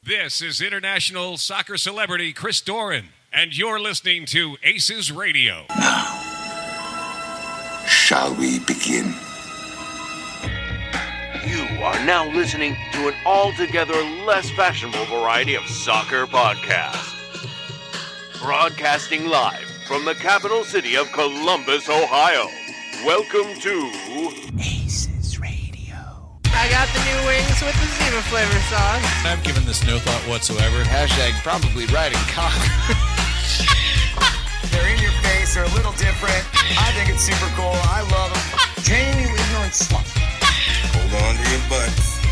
This is international soccer celebrity Chris Doran, and you're listening to Aces Radio. Now, shall we begin? You are now listening to an altogether less fashionable variety of soccer podcast. Broadcasting live from the capital city of Columbus, Ohio. Welcome to Aces Radio. I got the new wings with the Zima flavor sauce. I've given this no thought whatsoever. Hashtag probably riding cock. They're in your face, they're a little different. I think it's super cool. I love them. Jamie, you ignorant slut. Hold on to your butts.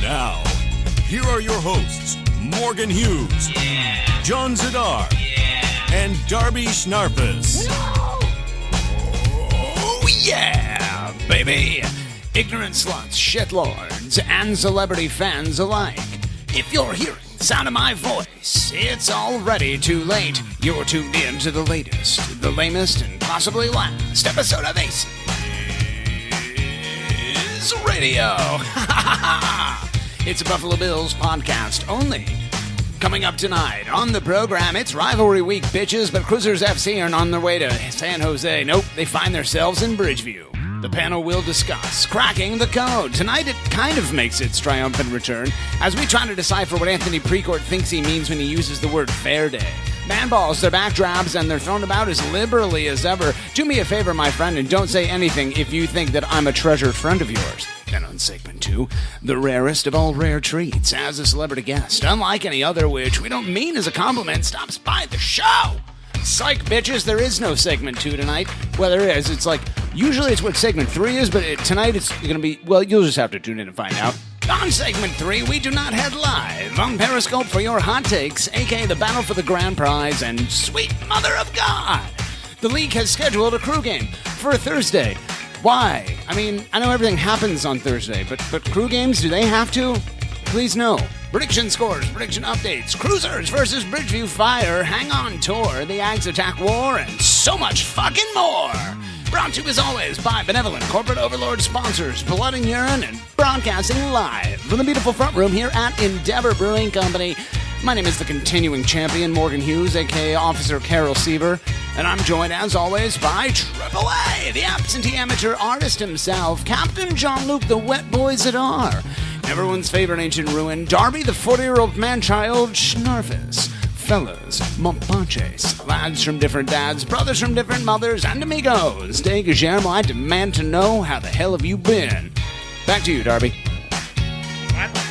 Now, here are your hosts, Morgan Hughes, John Zadar, and Darby Schnarpus. Oh, yeah, baby. Ignorant sluts, shitlords, and celebrity fans alike. If you're hearing the sound of my voice, it's already too late. You're tuned in to the latest, the lamest, and possibly last episode of Aces Radio. It's a Buffalo Bills podcast only. Coming up tonight on the program, it's rivalry week, bitches, but Cruisers FC aren't on their way to San Jose. Nope, they find themselves in Bridgeview. The panel will discuss cracking the code. Tonight it kind of makes its triumphant return as we try to decipher what Anthony Precourt thinks he means when he uses the word fair day. Man balls, they're backdrabs, and they're thrown about as liberally as ever. Do me a favor, my friend, and don't say anything if you think that I'm a treasured friend of yours. Then on segment 2, the rarest of all rare treats, as a celebrity guest, unlike any other, which we don't mean as a compliment, stops by the show. Psych, bitches, there is no segment 2 tonight. Well, there is. It's like, usually it's what segment 3 is, but tonight it's going to be, well, you'll just have to tune in and find out. On segment 3, we do not head live on Periscope for your hot takes, aka the battle for the grand prize, and sweet mother of God. The league has scheduled a crew game for Thursday. Why? I mean, I know everything happens on Thursday, but crew games, do they have to? Please no. Prediction scores, prediction updates, Cruisers versus Bridgeview Fire, Hang On Tour, the Ags Attack War, and so much fucking more. Brought to you as always by benevolent corporate overlord sponsors, Blood and Urine, and broadcasting live from the beautiful front room here at Endeavor Brewing Company. My name is the continuing champion, Morgan Hughes, a.k.a. Officer Carol Seaver, and I'm joined, as always, by AAA, the absentee amateur artist himself, Captain Jean-Luc, the wet boys at R, everyone's favorite ancient ruin, Darby, the 40-year-old man-child, Schnarfus. Fellas, Montpanches, lads from different dads, brothers from different mothers, and amigos. Day Guillermo, I demand to know how the hell have you been? Back to you, Darby.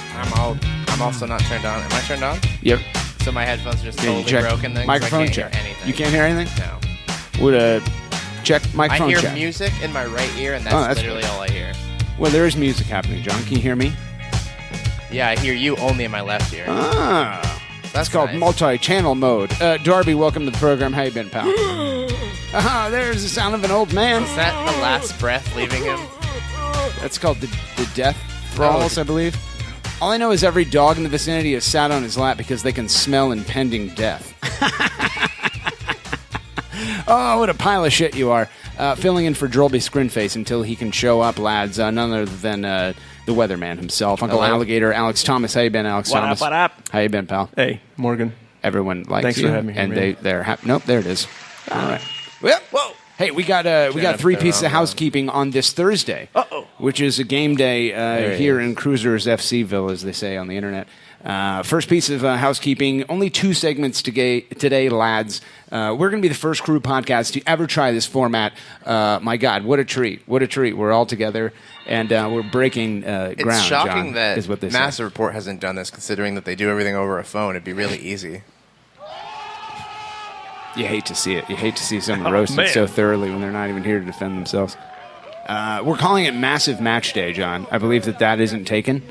I'm also not turned on. Am I turned on? Yep. So my headphones are just totally broken then? Microphone I can't check. hear anything. You can't hear anything? No. Would check microphone check. I hear music in my right ear, and that's literally all I hear. Well, there is music happening, John. Can you hear me? Yeah, I hear you only in my left ear. Ah. That's called nice. Multi-channel mode. Darby, welcome to the program. How you been, pal? There's the sound of an old man. Is that the last breath leaving him? That's called the death thralls, I believe. All I know is every dog in the vicinity is sat on his lap because they can smell impending death. Oh, what a pile of shit you are. Filling in for Drolby Scrinface until he can show up, lads. None other than the weatherman himself, Uncle Alligator, Alex Thomas. How you been, Alex Thomas? What up? How you been, pal? Hey, Morgan. Everyone likes Thanks you. for having me here, and man. they're happy. Nope, there it is. All right. Well, whoa. Hey, we got 3 pieces of housekeeping on this Thursday, which is a game day here in Cruisers FCville, as they say on the internet. First piece of housekeeping, only 2 segments today, lads. We're going to be the first crew podcast to ever try this format. My God, what a treat. What a treat. We're all together, and we're breaking ground, It's shocking John, that is what they Massive say. Report hasn't done this, considering that they do everything over a phone. It'd be really easy. You hate to see it. You hate to see someone roasted so thoroughly when they're not even here to defend themselves. We're calling it Massive Match Day, John. I believe that isn't taken.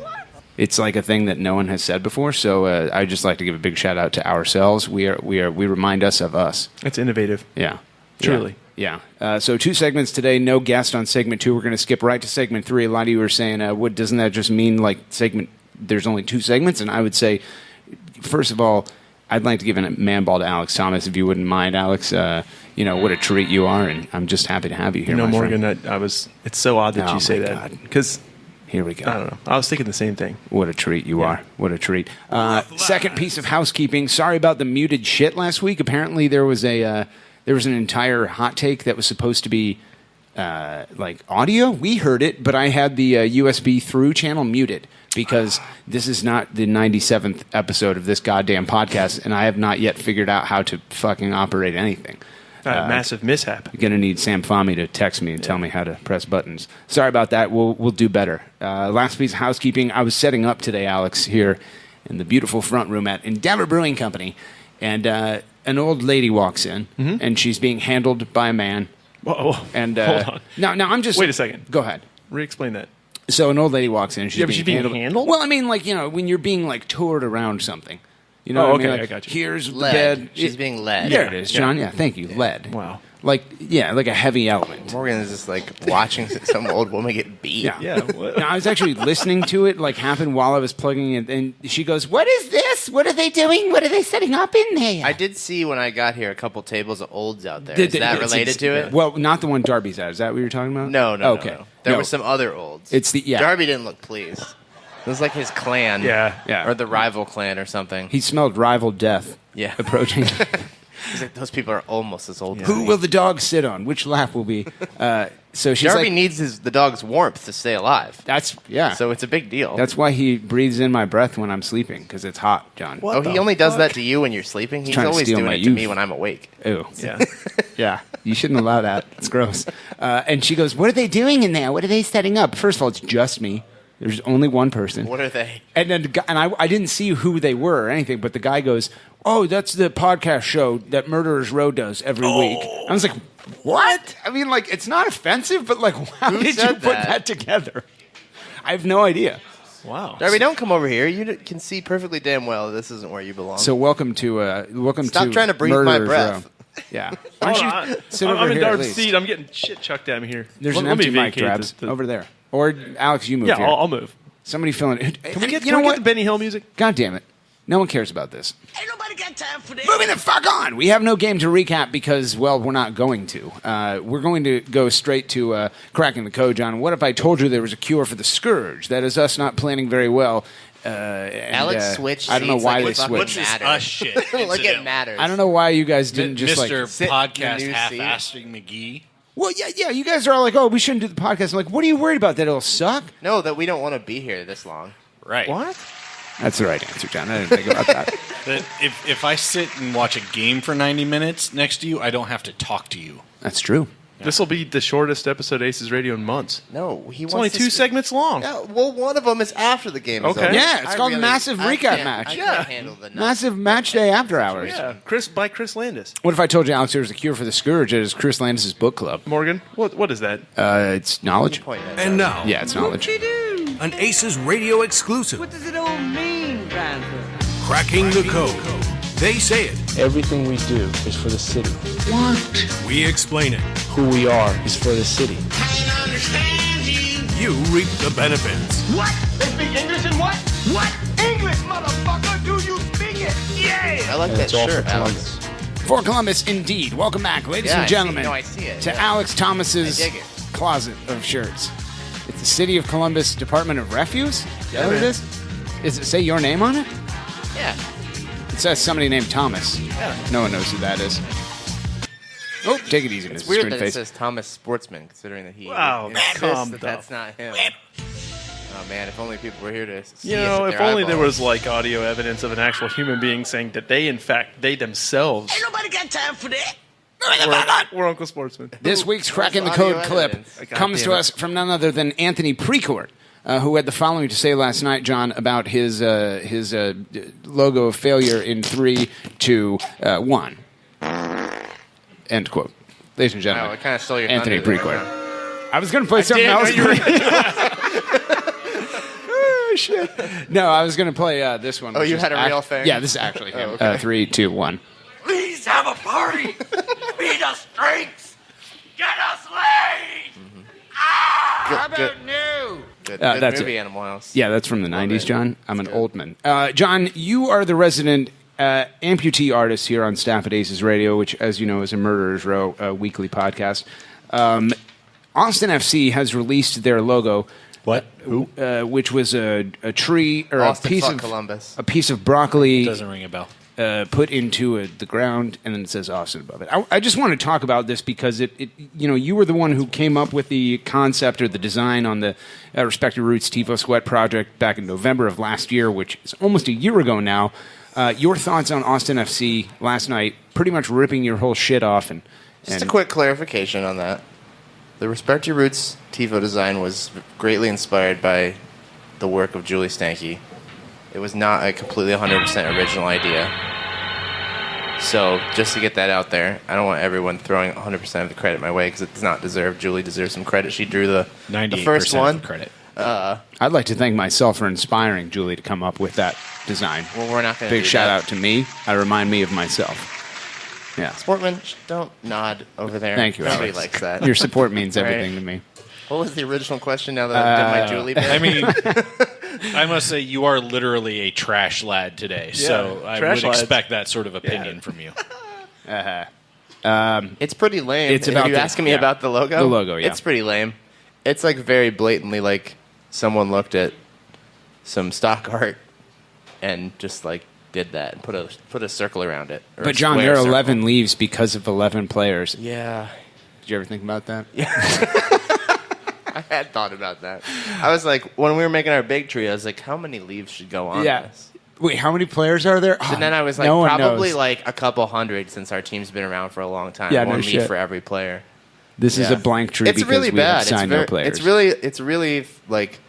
It's like a thing that no one has said before, so I'd just like to give a big shout out to ourselves. We remind us of us. It's innovative. Yeah. Truly. Yeah. So 2 segments today, no guest on segment 2. We're going to skip right to segment 3. A lot of you were saying, doesn't that just mean like there's only 2 segments? And I would say, first of all, I'd like to give a man ball to Alex Thomas, if you wouldn't mind, Alex. What a treat you are, and I'm just happy to have you here, You know, my Morgan, friend. it's so odd that you say my that. God. Because Here we go. I don't know. I was thinking the same thing. What a treat you are. What a treat. Second piece of housekeeping. Sorry about the muted shit last week. Apparently there was an entire hot take that was supposed to be like audio. We heard it, but I had the USB through channel muted because this is not the 97th episode of this goddamn podcast, and I have not yet figured out how to fucking operate anything. Massive mishap. You're going to need Sam Fahmy to text me and tell me how to press buttons. Sorry about that. We'll do better. Last piece of housekeeping. I was setting up today, Alex, here in the beautiful front room at Endeavor Brewing Company, and an old lady walks in, and she's being handled by a man. Whoa. And hold on. No, I'm just... Wait a second. Go ahead. Re-explain that. So an old lady walks in, and she's being handled? Well, I mean, like, when you're being, like, toured around something. You know what I mean? Okay, like, I got you. Here's Led. the bed. She's being led. There it is, John. Yeah, thank you. Led. Wow. Like a heavy element. Morgan is just like watching some old woman get beat. Yeah. Yeah. What? Now, I was actually listening to it, like, happen while I was plugging it, and she goes, "What is this? What are they doing? What are they setting up in there?" I did see when I got here a couple tables of olds out there. Is that related to it? Well, not the one Darby's at. Is that what you're talking about? No. Okay. No. There were some other olds. It's the Darby didn't look pleased. It was like his clan. Yeah. Or the rival clan or something. He smelled rival death. Yeah. Approaching. He's like, those people are almost as old as Who me. will the dog sit on? Which lap will be? So she's Darby like, needs the dog's warmth to stay alive. So So it's a big deal. that's why he breathes in my breath when I'm sleeping, because it's hot, John. What? he only does that to you when you're sleeping? He's trying to always steal doing my it to me youth. when I'm awake. Ew. Yeah. Yeah, you shouldn't allow that. It's gross. And she goes, "What are they doing in there? What are they setting up?" First of all, it's just me. There's only one person. What are they? And then, I didn't see who they were or anything, but the guy goes, "Oh, that's the podcast show that Murderers Row does every week." I was like, "What?" I mean, like, it's not offensive, but like, how Who did you said put that? that together? I have no idea. Wow. Darby, don't come over here. You can see perfectly damn well this isn't where you belong. So welcome to Stop trying to breathe my Murderers breath. Row. Yeah. Why Hold don't on. you sit over I'm in here at Darby's least? seat. I'm getting shit chucked at me here. There's Let an me empty mic, vacate Drabs, the- over there. Or Alex, you move Yeah, here. I'll move. Somebody fill in. Can we get, you know what? the Benny Hill music? God damn it. No one cares about this. Ain't nobody got time for that. Moving the fuck on. We have no game to recap because, well, we're not going to. We're going to go straight to cracking the code, John. What if I told you there was a cure for the scourge? That is us not planning very well. Alex switched. I don't know seats why like they it fucking switched. What's this matters. us shit? like it incident? matters. I don't know why you guys didn't just Mr. like... sit in Podcast your new half-assing McGee. Well, yeah, you guys are all like, "Oh, we shouldn't do the podcast." I'm like, what are you worried about? That it'll suck? No, that we don't want to be here this long. Right. What? That's the right answer, John. I didn't think about that. That if I sit and watch a game for 90 minutes next to you, I don't have to talk to you. That's true. This will be the shortest episode of Aces Radio in months. No, he It's wants only to 2 segments long. Yeah, well, one of them is after the game. is Okay. over. Yeah, it's I called the Massive I Recap can't- Match. I Yeah. can't handle the Massive match day after hours. Yeah, by Chris Landis. What if I told you, Alex, there was a cure for the scourge? It is Chris Landis' book club. Morgan, what is that? It's knowledge. point. And now, Yeah, it's knowledge. an Aces Radio exclusive. What does it all mean, Panther? Cracking the code. They say it. Everything we do is for the city. We explain it. Who we are is for the city. You reap the benefits. What? They speak English and what? What? English, motherfucker! Do you speak it? Yeah! I like And that it's all for shirt, Alex. Columbus. For Columbus, indeed. Welcome back, ladies Yeah, and gentlemen, I see it. to Yeah. Alex Thomas's I dig it. closet of shirts. It's the City of Columbus Department of Refuse. Is that what it is? Does it say your name on it? Yeah. It says somebody named Thomas. Yeah. No one knows who that is. Oh, take it easy, It's Mrs. weird that it Stringface. says Thomas Sportsman, considering that he Wow, insists calm that down. that's not him. Oh man, if only people were here to see You it know, with if their only there eyeballs. was like audio evidence of an actual human being saying that they themselves Ain't nobody got time for that. were Uncle Sportsman. This week's Cracking the audio Code clip evidence. God comes damn to it. us from none other than Anthony Precourt, who had the following to say last night, John, about his logo of failure in 3, 2, 1. End quote. Ladies and Oh, gentlemen, it kind of stole your Anthony thunder there. Precourt. I was going to play something else. Oh, shit. No, I was going to play this one. Oh, which you is had a real thing? Yeah, this is actually him. Oh, okay. 3, 2, 1. Please have a party. Feed us drinks. Get us laid. Good That's movie, it. Animal House. Yeah, that's from the 90s, it. John. I'm an old man. John, you are the resident amputee artist here on staff at Aces Radio, which, as you know, is a Murderers Row weekly podcast. Austin FC has released their logo What? Who? Which was a tree or Austin a piece fuck of Columbus. a piece of broccoli Doesn't ring a bell. put into the ground, and then it says Austin above it. I just want to talk about this because you were the one who came up with the concept or the design on the Respect Your Roots Tifo Sweat project back in November of last year, which is almost a year ago now. Your thoughts on Austin FC last night, pretty much ripping your whole shit off. Just a quick clarification on that. The Respect Your Roots Tifo design was greatly inspired by the work of Julie Stanke. It was not a completely 100% original idea. So, just to get that out there, I don't want everyone throwing 100% of the credit my way because it does not deserve. Julie deserves some credit. She drew the first one. Of the credit. I'd like to thank myself for inspiring Julie to come up with that design. Well, we're not going to Big shout out to me. I remind me of myself. Yeah. Sportman, don't nod over there. Thank you, Nobody Alex. likes that. Your support means All right. everything to me. What was the original question now that I did my Julie bit? I mean, I must say you are literally a trash lad today, so I would expect that sort of opinion from you. It's pretty lame. It's about Are you asking me about the logo? The logo, yeah. It's pretty lame. It's like very blatantly like someone looked at some stock art and just like did that and put a circle around it. But John, there are 11 leaves because of 11 players. Yeah. Did you ever think about that? Yeah. I had thought about that. I was like, when we were making our big tree, I was like, how many leaves should go on this? Wait, how many players are there? And then I was like, no one probably knows. like a couple hundred since our team's been around for a long time. Yeah, one no leaf shit. for every player. This is a blank tree It's because really we bad. have signed no players. It's really like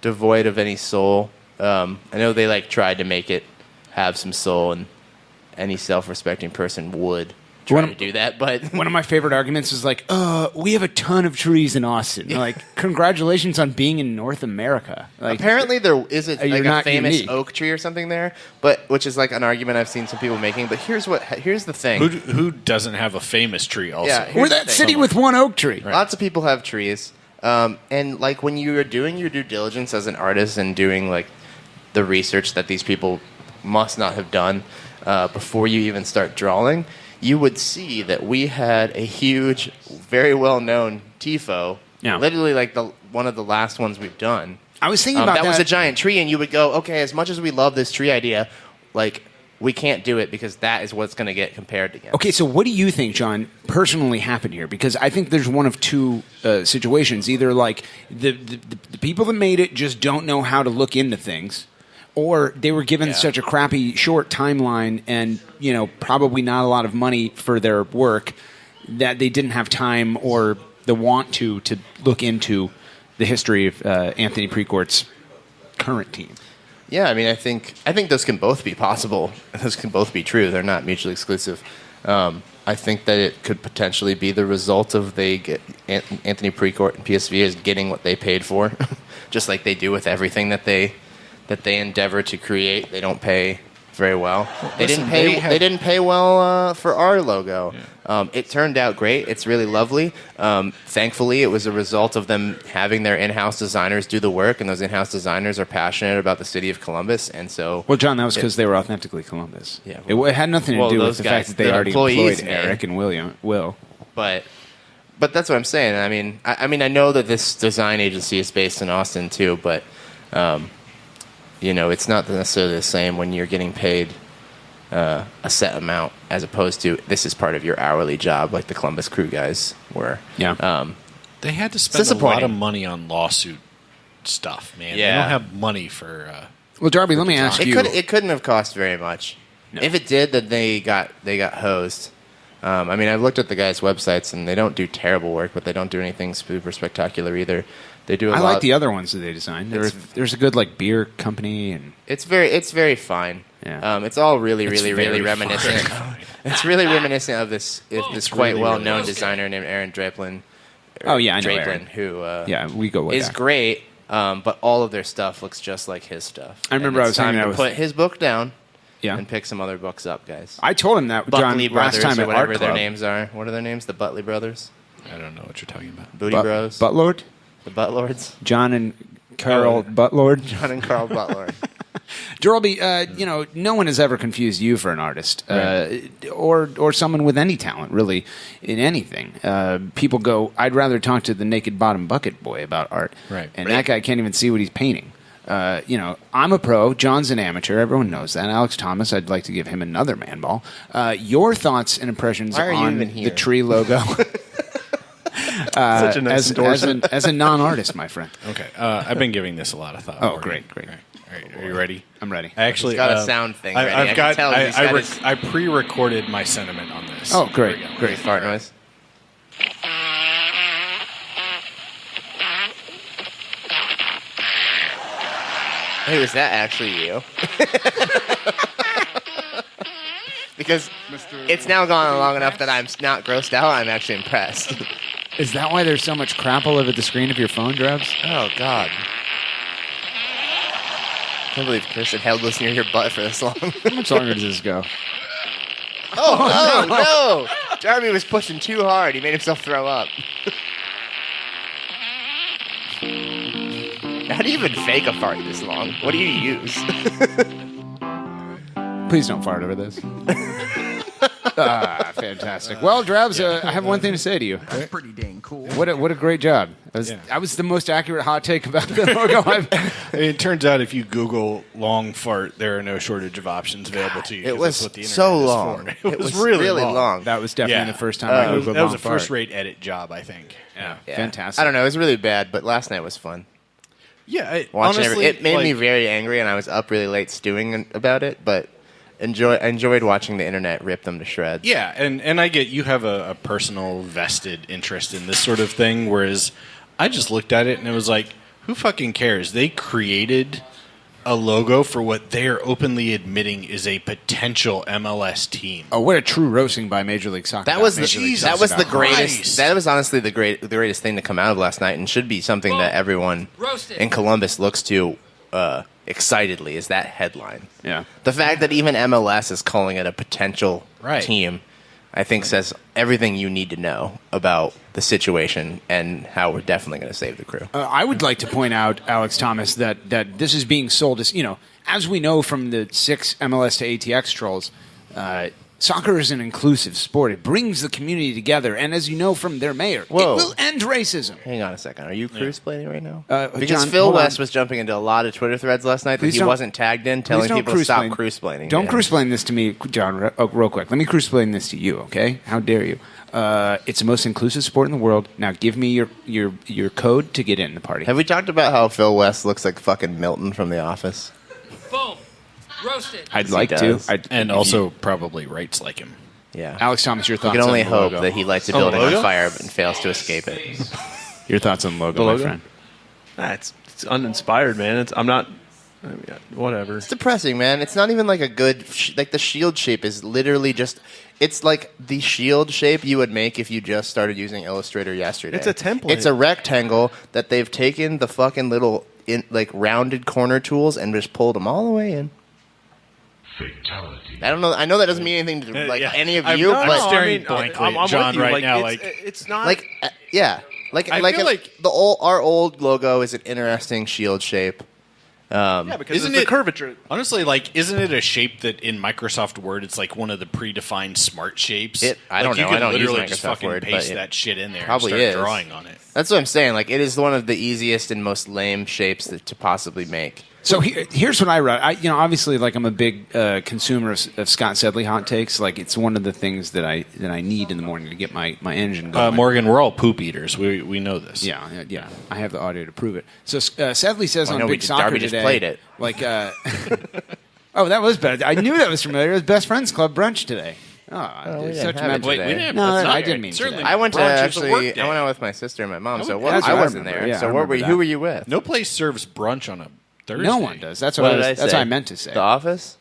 devoid of any soul. I know they like tried to make it have some soul, and any self-respecting person would try to do that. But one of my favorite arguments is like, we have a ton of trees in Austin. Like, congratulations on being in North America. Like, apparently there is like a famous unique. oak tree or something there, but which is like an argument I've seen some people making. But here's the thing: who doesn't have a famous tree? Also, Yeah, we're that city with one oak tree. Right. Lots of people have trees, and like when you are doing your due diligence as an artist and doing like the research that these people must not have done before you even start drawing, you would see that we had a huge, very well-known tifo, literally like one of the last ones we've done. I was thinking about that. That was a giant tree, and you would go, okay, as much as we love this tree idea, like we can't do it because that is what's going to get compared against. Okay, so what do you think, John, personally happened here? Because I think there's one of two situations. Either like the people that made it just don't know how to look into things, or they were given such a crappy short timeline and, probably not a lot of money for their work that they didn't have time or the want to look into the history of Anthony Precourt's current team. Yeah, I mean, I think those can both be possible. Those can both be true. They're not mutually exclusive. I think that it could potentially be the result of Anthony Precourt and PSV is getting what they paid for, just like they do with everything that they endeavor to create. They don't pay very well. They didn't pay well for our logo. Yeah. It turned out great. It's really lovely. Thankfully, it was a result of them having their in-house designers do the work, and those in-house designers are passionate about the city of Columbus, and so. Well, John, that was because they were authentically Columbus. Yeah, it had nothing to do with the fact that they already employed Eric and Will. But that's what I'm saying. I mean, I know that this design agency is based in Austin too, but. It's not necessarily the same when you're getting paid a set amount as opposed to this is part of your hourly job, like the Columbus Crew guys were. Yeah. They had to spend a lot of money on lawsuit stuff, man. Yeah. They don't have money for. Well, Darby, let me ask you. It couldn't have cost very much. No. If it did, then they got hosed. I've looked at the guys' websites and they don't do terrible work, but they don't do anything super spectacular either. They do. I like the other ones that they designed. There's a good beer company, and it's very fine. Yeah. It's all really reminiscent. It's really reminiscent of this quite well-known designer named Aaron Draplin. Oh yeah, I know Draplin, Aaron. Who we go way is back. Great, but all of their stuff looks just like his stuff. I remember I was hanging out with put his book down. Yeah. And pick some other books up, guys. I told him that, John, Buckley last Brothers time or at whatever Art their Club. names are. What are their names? The Butley Brothers? I don't know what you're talking about. Booty Bros? Buttlord? The Buttlords? John and Carl Buttlord? John and Carl Buttlord. Jorby, no one has ever confused you for an artist, or someone with any talent, really, in anything. People go, I'd rather talk to the naked bottom bucket boy about art, and that guy can't even see what he's painting. I'm a pro. John's an amateur. Everyone knows that. Alex Thomas, I'd like to give him another man ball. Your thoughts and impressions on the tree logo? Such a nice endorsement. As a non-artist, my friend. Okay, I've been giving this a lot of thought. Oh, great. All right, are you ready? I'm ready. Actually, he's got a sound thing ready. I pre-recorded my sentiment on this. Oh, great. Great fart noise. Hey, was that actually you? Because it's now gone long enough that I'm not grossed out. I'm actually impressed. Is that why there's so much crap all over the screen of your phone, Drebs? Oh, God. I can't believe Chris had held this near your butt for this long. How much longer does this go? Oh, no! Jeremy was pushing too hard. He made himself throw up. How do you even fake a fart this long? What do you use? Please don't fart over this. Fantastic. Well, Drebs, I have one thing to say to you. That's pretty dang cool. What a great job. That was the most accurate hot take about the logo It turns out if you Google long fart, there are no shortage of options available to you. It was what the internet so is long. for. It was really long. That was definitely the first time I Googled That was long a fart. first-rate edit job, I think. Yeah. Fantastic. I don't know. It was really bad, but last night was fun. Yeah, Honestly, it made me very angry, and I was up really late stewing about it, but I enjoyed watching the internet rip them to shreds. Yeah, and I get you have a personal vested interest in this sort of thing, whereas I just looked at it and it was like, who fucking cares? They created a logo for what they're openly admitting is a potential MLS team. Oh, what a true roasting by Major League Soccer. That was the greatest. That was honestly the greatest thing to come out of last night, and should be something that everyone in Columbus looks to excitedly. Is that headline? Yeah. The fact that even MLS is calling it a potential team, I think says everything you need to know about the situation and how we're definitely going to save the crew. I would like to point out, Alex Thomas, that this is being sold as, as we know from the 6 MLS to ATX trolls, soccer is an inclusive sport. It brings the community together, and as you know from their mayor, it will end racism. Hang on a second. Are you cruise-planning right now? Because John, Phil West was jumping into a lot of Twitter threads last night that he wasn't tagged in, telling people to stop cruise-planning. Don't cruise-plane this to me, John, real quick. Let me cruise-plane this to you, okay? How dare you? It's the most inclusive sport in the world. Now give me your code to get in the party. Have we talked about how Phil West looks like fucking Milton from The Office? Boom. Roasted. I'd like to. And also probably writes like him. Yeah. Alex Thomas, your thoughts You can only on the hope logo. that he lights a building on fire and fails to escape it. Your thoughts on the logo, my friend? It's uninspired, man. Whatever. It's depressing, man. It's not even like a good... like, the shield shape is literally just... It's like the shield shape you would make if you just started using Illustrator yesterday. It's a template. It's a rectangle that they've taken the fucking little rounded corner tools and just pulled them all the way in. Fatality. I don't know. I know that doesn't mean anything to any of you, but I'm staring blankly at John right now. It's not like our old logo is an interesting shield shape. Because isn't it's the it curvature? Honestly, isn't it a shape that in Microsoft Word it's like one of the predefined smart shapes? I don't know. You I don't use literally just Microsoft fucking Word, paste but that shit in there. Probably and start is drawing on it. That's what I'm saying. Like, it is one of the easiest and most lame shapes to possibly make. So here's what I wrote. Obviously, I'm a big consumer of Scott Sedley hot takes. Like, it's one of the things that I need in the morning to get my engine going. Morgan, we're all poop eaters. We know this. Yeah. I have the audio to prove it. So Sedley says on Big Soccer Darby today, just played it. Oh, that was bad. I knew that was familiar. It was Best Friends Club brunch today. We didn't have it Wait, we today. didn't. No, I didn't mean certainly. today. I went to Brunch is a work day. I went out with my sister and my mom, so That's I what I wasn't remember. there. Yeah, So I remember who were you with? No place serves brunch on a Thursday. No one does. That's What what did I that's what say? I meant to say. The Office?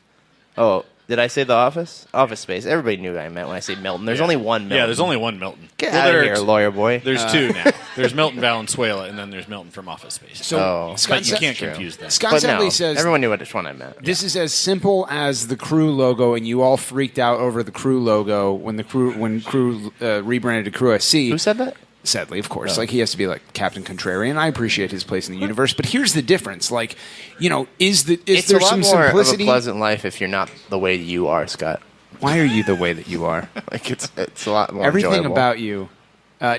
Oh, did I say The Office? Office Space. Everybody knew what I meant when I say Milton. There's only one Milton. Yeah, there's only one Milton. Get out of here, lawyer boy. There's two now. There's Milton Valenzuela, and then there's Milton from Office Space. So but you can't confuse them. Scott But Sedley no, says everyone knew which one I meant. this is as simple as the Crew logo, and you all freaked out over the Crew logo when Crew rebranded to Crew SC. Who said that? Sadly, of course. Like, he has to be like Captain Contrarian. I appreciate his place in the universe, but here's the difference. Like, is there some simplicity? It's a lot more of a pleasant life if you're not the way you are, Scott. Why are you the way that you are? Like, it's a lot more Everything enjoyable. about you.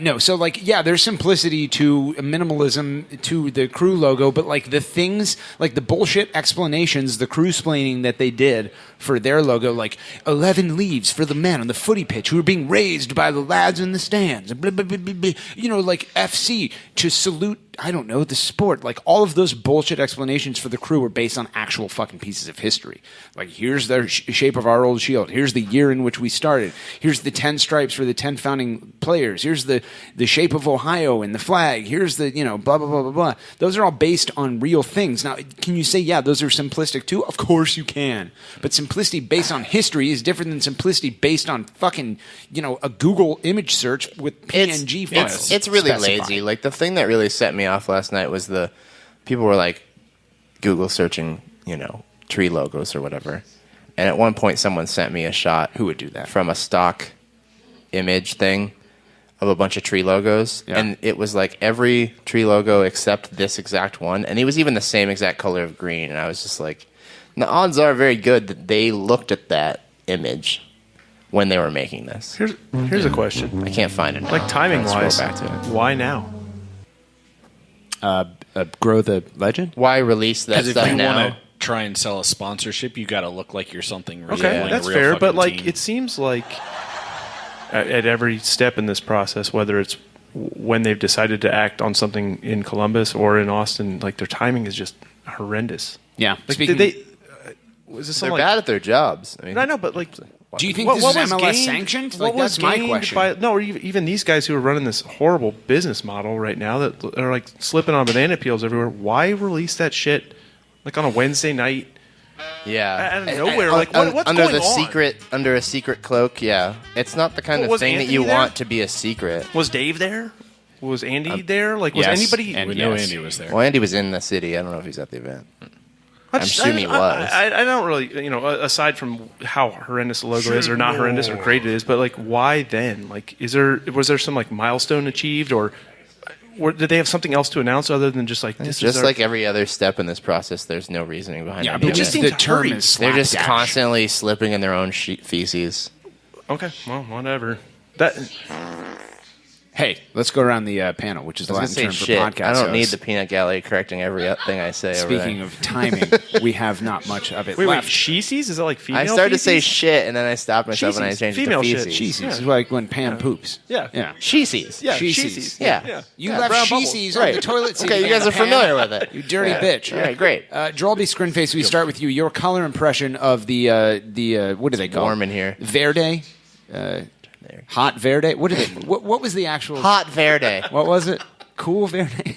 No, so like, yeah, there's simplicity to minimalism to the crew logo, but like the things, like the bullshit explanations, the crew-splaining that they did for their logo, like 11 leaves for the men on the footy pitch who are being raised by the lads in the stands, blah, blah, blah, blah, blah. Like FC to salute, I don't know, the sport. Like, all of those bullshit explanations for the crew were based on actual fucking pieces of history. Like, here's the shape of our old shield. Here's the year in which we started. Here's the 10 stripes for the 10 founding players. Here's the shape of Ohio and the flag. Here's the, blah, blah, blah, blah, blah. Those are all based on real things. Now, can you say, yeah, those are simplistic too? Of course you can. But simplicity based on history is different than simplicity based on fucking, a Google image search with PNG files. It's really specified. lazy. Like, the thing that really set me off last night was people were like Google searching, tree logos or whatever. And at one point someone sent me a shot. Who would do that? From a stock image thing of a bunch of tree logos. Yeah. And it was like every tree logo except this exact one. And it was even the same exact color of green. And I was just like, the odds are very good that they looked at that image when they were making this. Here's a question. I can't find it now. Like, timing-wise, Back to it. why now? Grow the legend? Why release that Because if stuff you now? want to try and sell a sponsorship, you got to look like you're something real. Okay, like that's a real fair, but fucking like team. it seems like at every step in this process, whether it's when they've decided to act on something in Columbus or in Austin, like, their timing is just horrendous. Yeah. Like, Speaking, did they? Was this They're some, bad at their jobs. I mean, I know, but like, do you think what this was is MLS gained- sanctioned? What Like, was that's my gained question. by no, or even these guys who are running this horrible business model right now that are like slipping on banana peels everywhere? Why release that shit like on a Wednesday night? Yeah, Out of nowhere. Like, what's under going the on? Under a secret cloak. Yeah, it's not the kind Well, of was thing that Anthony you there? want to be a secret. Was Dave there? Was Andy there? Like, was yes, anybody? and we know yes. Andy was there. Well, Andy was in the city. I don't know if he's at the event. I'm assuming he was. I don't really, aside from how horrendous the logo is, or not horrendous, or great it is, but like, why then? Like, was there some like milestone achieved, or did they have something else to announce other than just like this? Just like every other step in this process, there's no reasoning behind it. Yeah, but just the seems term hurried. is They're just slapdash. constantly slipping in their own feces. Okay, well, whatever. That Hey, let's go around the panel, which is the I was Latin gonna say term for shit. podcast I don't need hosts. the peanut gallery correcting everything I say. Speaking of timing, we have not much of it wait, left. sheesies? Is that like female? I started to say feces? shit, and then I stopped myself and I Sheesies. changed Female it to shit. feces. Sheesies Yeah. is like when Pam poops. Yeah. Yeah. Sheesies. Yeah, Sheesies. sheesies. Yeah. You Yeah, left brown bubbles. sheesies on Right. the toilet seat. Okay, you guys are Pam. familiar with it. You dirty Yeah. bitch. All right, great. Joel B. Scrinface, we start with you. Your color impression of the what do they call warm it? in here. Verde? Hot Verde? What did it? What was the actual? Hot Verde. What was it? Cool Verde?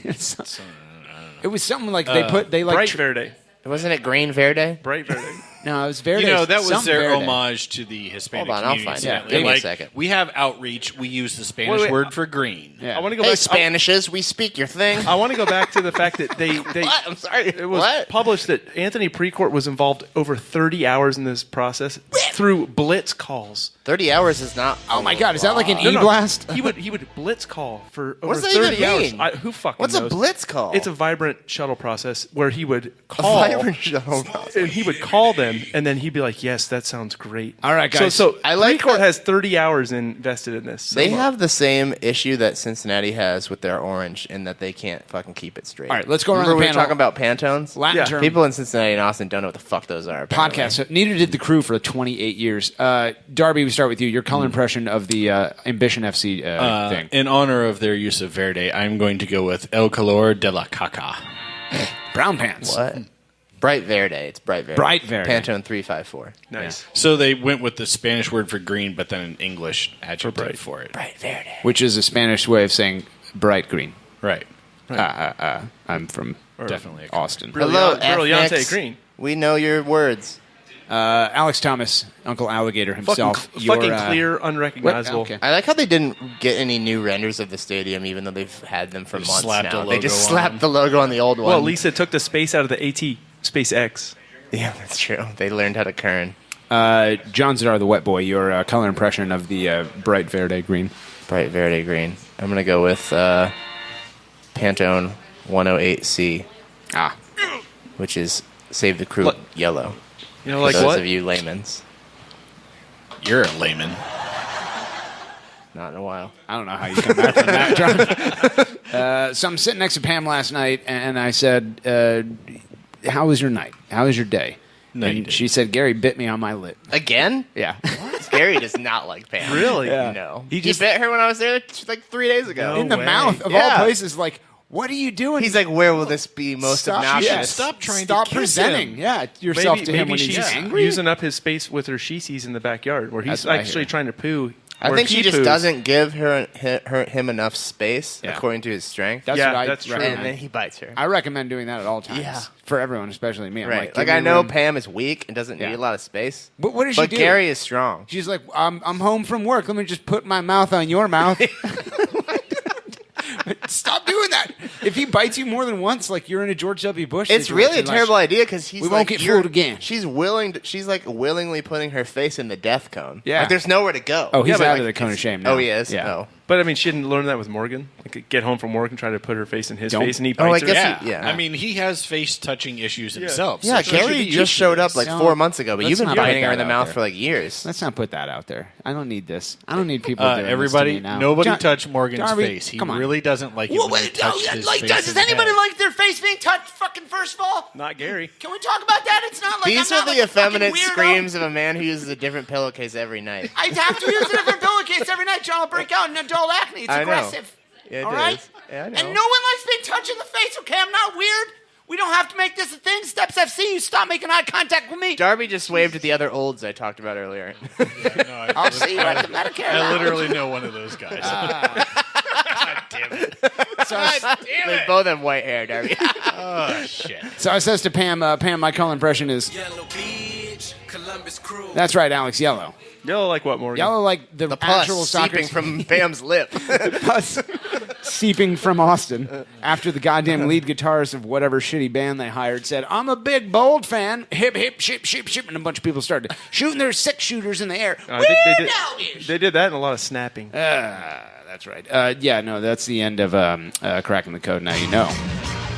It was something like they like Bright Verde. Wasn't it Green Verde? Bright Verde. No, it was Verde. That was something their Verde. homage to the Hispanic Hold on, I'll community. find it. So, Give me a like, second. We have outreach. We use the Spanish Wait, word for green. Yeah. I want to go Hey, back. Spanishes, we speak your thing. I want to go back to the fact that they What? I'm sorry. it was What? published that Anthony Precourt was involved over 30 hours in this process through blitz calls. 30 hours is not. Oh my God, is that like an No, no, e-blast? He would blitz call for over What's that 30 even hours. mean? Who fucking What's knows? a blitz call? It's a vibrant shuttle process where he would A call vibrant shuttle process. and he would call them and then he'd be like, "Yes, that sounds great." All right, guys. So I like Precourt that- has 30 hours invested in this. So They have the same issue that Cincinnati has with their orange in that they can't fucking keep it straight. All right, let's go around Remember the we were panel. talking about Pantones? Latin Yeah. term. People in Cincinnati and Austin don't know what the fuck those are. apparently. Podcast. So neither did the crew for 28 years. Darby, we start with you. Your color impression of the Ambition FC thing. In honor of their use of verde, I'm going to go with El Color de la Caca. Brown pants. What? Bright Verde. It's Bright Verde. Bright Verde. Pantone 354. nice. So they went with the Spanish word for green, but then an English adjective for it. Bright Verde. Which is a Spanish way of saying bright green. Right. I'm from Definitely a color. Austin. Hello, Brillante ethnics. green. We know your words. Alex Thomas, Uncle Alligator himself. Fucking Your, clear, unrecognizable. okay. I like how they didn't get any new renders of the stadium, even though they've had them for Just months slapped now. the They just logo slapped on. the logo on the old one. Well, Lisa took the space out of the AT SpaceX. Yeah, that's true. They learned how to kern. John Zadar, the wet boy, your color impression of the bright verde green. Bright verde green. I'm going to go with Pantone 108C. Which is Save the Crew yellow. You know, like for those what? of you laymans. You're a layman. Not in a while. I don't know how you come back from that, John. So I'm sitting next to Pam last night, and I said, how was your night? How was your day? No, you and didn't. she said, Gary bit me on my lip. Again? Yeah. Gary does not like Pam. Really? Yeah. No. He He just- bit her when I was there like 3 days ago. No In the way. mouth of Yeah. all places, like, what are you doing? He's like, where will this be most obnoxious? Yeah, Stop trying to Stop kiss presenting. him. Yeah, yourself Maybe, to him maybe when he's she's angry. using up his space with her she sees in the backyard, where he's That's what I actually hear. trying to poo. I where think he she just poos. doesn't give him enough space Yeah. according to his strength. That's Yeah, what I that's true. recommend. and then he bites her. I recommend doing that at all times. Yeah. For everyone, especially me. I'm Right. like, Like I know room. Pam is weak and doesn't Yeah. need a lot of space. But what does she But do? Gary is strong. She's like, I'm home from work. Let me just put my mouth on your mouth. Stop doing that. If he bites you more than once, like you're in a George W. Bush It's situation, really a like, terrible idea because he's we like, won't get you're- fooled again. She's willing. She's like willingly putting her face in the death cone. Yeah. Like there's nowhere to go. Oh, he's but, out like, of the cone of it's- shame now. Oh, he is. Yeah. Oh. But I mean, she didn't learn that with Morgan. Like, get home from work and try to put her face in his Don't- face, and he Oh, I bites her. guess Yeah. I mean, he has face touching issues himself. Yeah, so she should Gary be just showed up like Don't- 4 months ago, but let's you've been not biting put her in that the out mouth there. for like years. Let's not put that out there. I don't need this. I don't need people doing everybody, this to me now. nobody John- touch Morgan's Darby, face. He come on. really doesn't like it when you touch his face. does anybody like their face being touched? Fucking first of all, Not Gary. can we talk about that? It's not like These I'm are not the like a fucking effeminate weirdo. screams of a man who uses a different pillowcase every night. I have to use a different pillowcase every night, John. I'll break out in adult acne. It's I know. aggressive. Yeah, it all is. right? Yeah, I know. And no one likes being touched in the face, okay? I'm not weird. We don't have to make this a thing. Steps FC, you stop making eye contact with me. Darby just waved at the other olds I talked about earlier. I'll see you at the Medicare. I literally know one of those guys. God damn it. So, They both have white hair, Darby. Oh, shit. so I says to Pam, Pam, my color impression is... Yellow Beach, Columbus Crew. That's right, Alex, yellow. Yellow like what, Morgan? Yellow like the Pus actual soccer... seeping from Pam's lip. Pus seeping from Austin after the goddamn lead guitarist of whatever shitty band they hired said, I'm a big, bold fan. Hip, hip, ship, ship, ship. And a bunch of people started shooting their 6 shooters in the air. I think they did that and a lot of snapping. That's right. Yeah, no, that's the end of Cracking the Code. Now you know.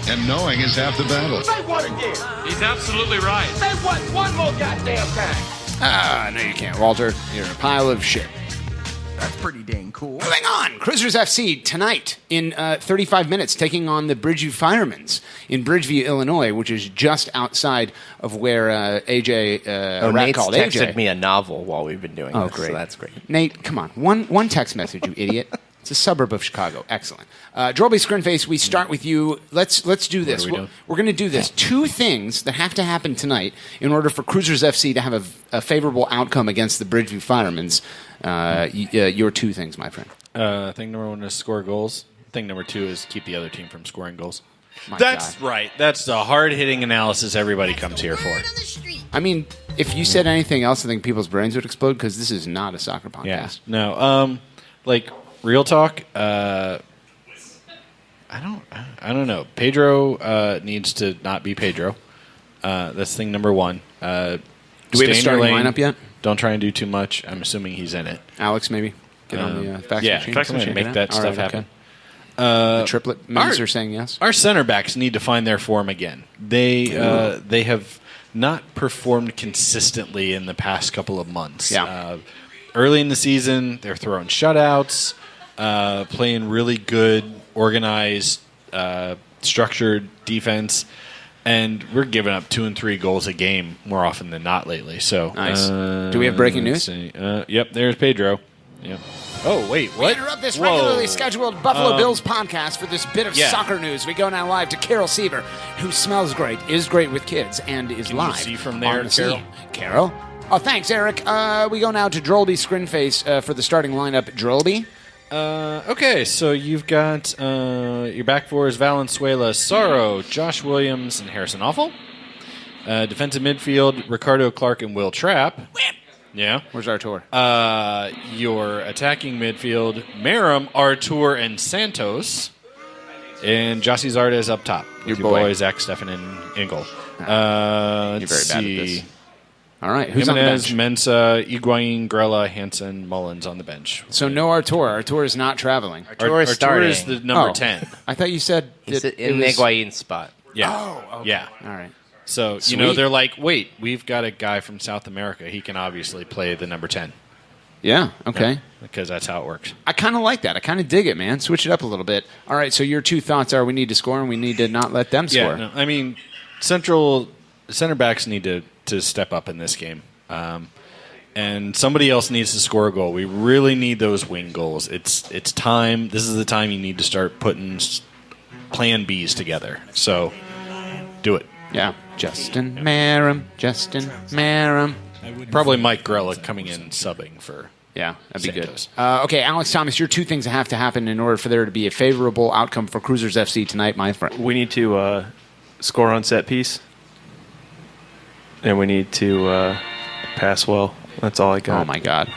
And knowing is half the battle. Say what again? He's absolutely right. Say what one more goddamn time. No, you can't, Walter. You're a pile of shit. That's pretty dang cool. Moving on. Cruisers FC tonight in 35 minutes taking on the Bridgeview Firemen's in Bridgeview, Illinois, which is just outside of where AJ, Rat Nate's called texted AJ. me a novel while we've been doing Oh, this, great. so that's great. Nate, come on. One text message, you idiot. It's a suburb of Chicago. Excellent. Drolby Scrinface, we start with you. Let's do this. we doing? We're going to do this. 2 things that have to happen tonight in order for Cruisers FC to have a favorable outcome against the Bridgeview Firemen's. Your 2 things, my friend. Thing number 1 is score goals. Thing number 2 is keep the other team from scoring goals. My That's God. right. That's the hard-hitting analysis everybody comes here for. I mean, if you said anything else, I think people's brains would explode because this is not a soccer podcast. Yeah. No. Like real talk. I don't know. Pedro needs to not be Pedro. That's thing number 1. Do we have a stay in your starting lane. lineup yet? Don't try and do too much. I'm assuming he's in it. Alex, maybe? Get on the fax yeah, machine. fax Come on, machine. check Make it that out. stuff All right, happen. okay. The triplet members our- are saying yes. Our center backs need to find their form again. They have not performed consistently in the past couple of months. Yeah. Early in the season, they're throwing shutouts, playing really good, organized, structured defense, and we're giving up 2 and 3 goals a game more often than not lately. So Nice. Do we have breaking news? let's see. Yep, there's Pedro. Yep. Oh wait, We what? interrupt this Whoa. regularly scheduled Buffalo Bills podcast for this bit of yeah. soccer news. We go now live to Carol Seaver, who smells great, is great with kids, and is Can you live. see from there, on the Carol? scene. Carol? Oh, thanks, Eric. We go now to Drolby Scrinface for the starting lineup. Drolby? Okay, so you've got your back four is Valenzuela, Sorrow, Josh Williams, and Harrison Awful. Defensive midfield, Ricardo Clark and Will Trapp. Yeah. Where's Artur? Your attacking midfield, Merrim, Artur, and Santos. And Jossie Zardes up top. Your With boy. boy, Zach Steffen in goal. You're very bad at this. All right, who's on the Jimenez, bench? Mensa, Higuain, Grella, Hansen, Mullins on the bench. So no Artur. Artur is not traveling. Artur is Artur is starting. the number 10. I thought you said He's that in Higuain's spot. Yeah. Oh, okay. Yeah. All right. So, Sweet. they're like, wait, we've got a guy from South America. He can obviously play the number 10. Yeah, okay. Yeah, because that's how it works. I kind of like that. I kind of dig it, man. Switch it up a little bit. All right, so your 2 thoughts are we need to score and we need to not let them score. Yeah, no, I mean, center backs need to step up in this game. And somebody else needs to score a goal. We really need those wing goals. It's time. This is the time you need to start putting plan Bs together. So, do it. Yeah. Justin Merrim. Probably Mike Grella coming in subbing for. Yeah, that'd be Santos. good. Okay, Alex Thomas, your 2 things that have to happen in order for there to be a favorable outcome for Cruisers FC tonight, my friend. We need to score on set piece, and we need to pass well. That's all I got. Oh, my God.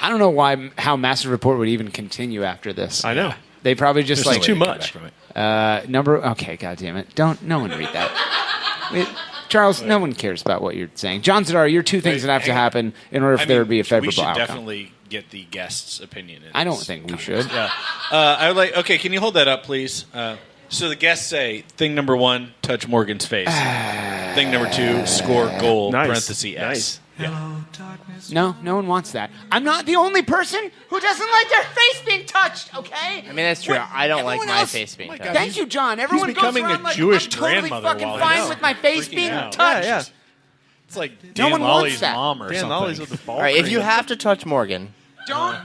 I don't know how Massive Report would even continue after this. I know. They probably just There's like too much. Okay, God damn it. No one read that. Charles, no one cares about what you're saying. John Zadar, your 2 things that have to happen in order for there to be a favorable We should outcome. definitely get the guest's opinion. I don't think we should. Yeah. I would like. Okay, can you hold that up, please? So the guests say, thing number 1, touch Morgan's face. Thing number 2, score goal, Nice. parenthesis S. Nice. Yeah. No one wants that. I'm not the only person who doesn't like their face being touched, okay? I mean, that's true. I don't like my face being touched. Thank you, John. Everyone goes becoming around a like, Jewish I'm totally grandmother fucking while fine he's with my face freaking being out. touched. Yeah. It's like No Dan one wants Lolly's that. mom or Dan something. Lolly's with the ball. All right, if cream. you have to touch Morgan, Don't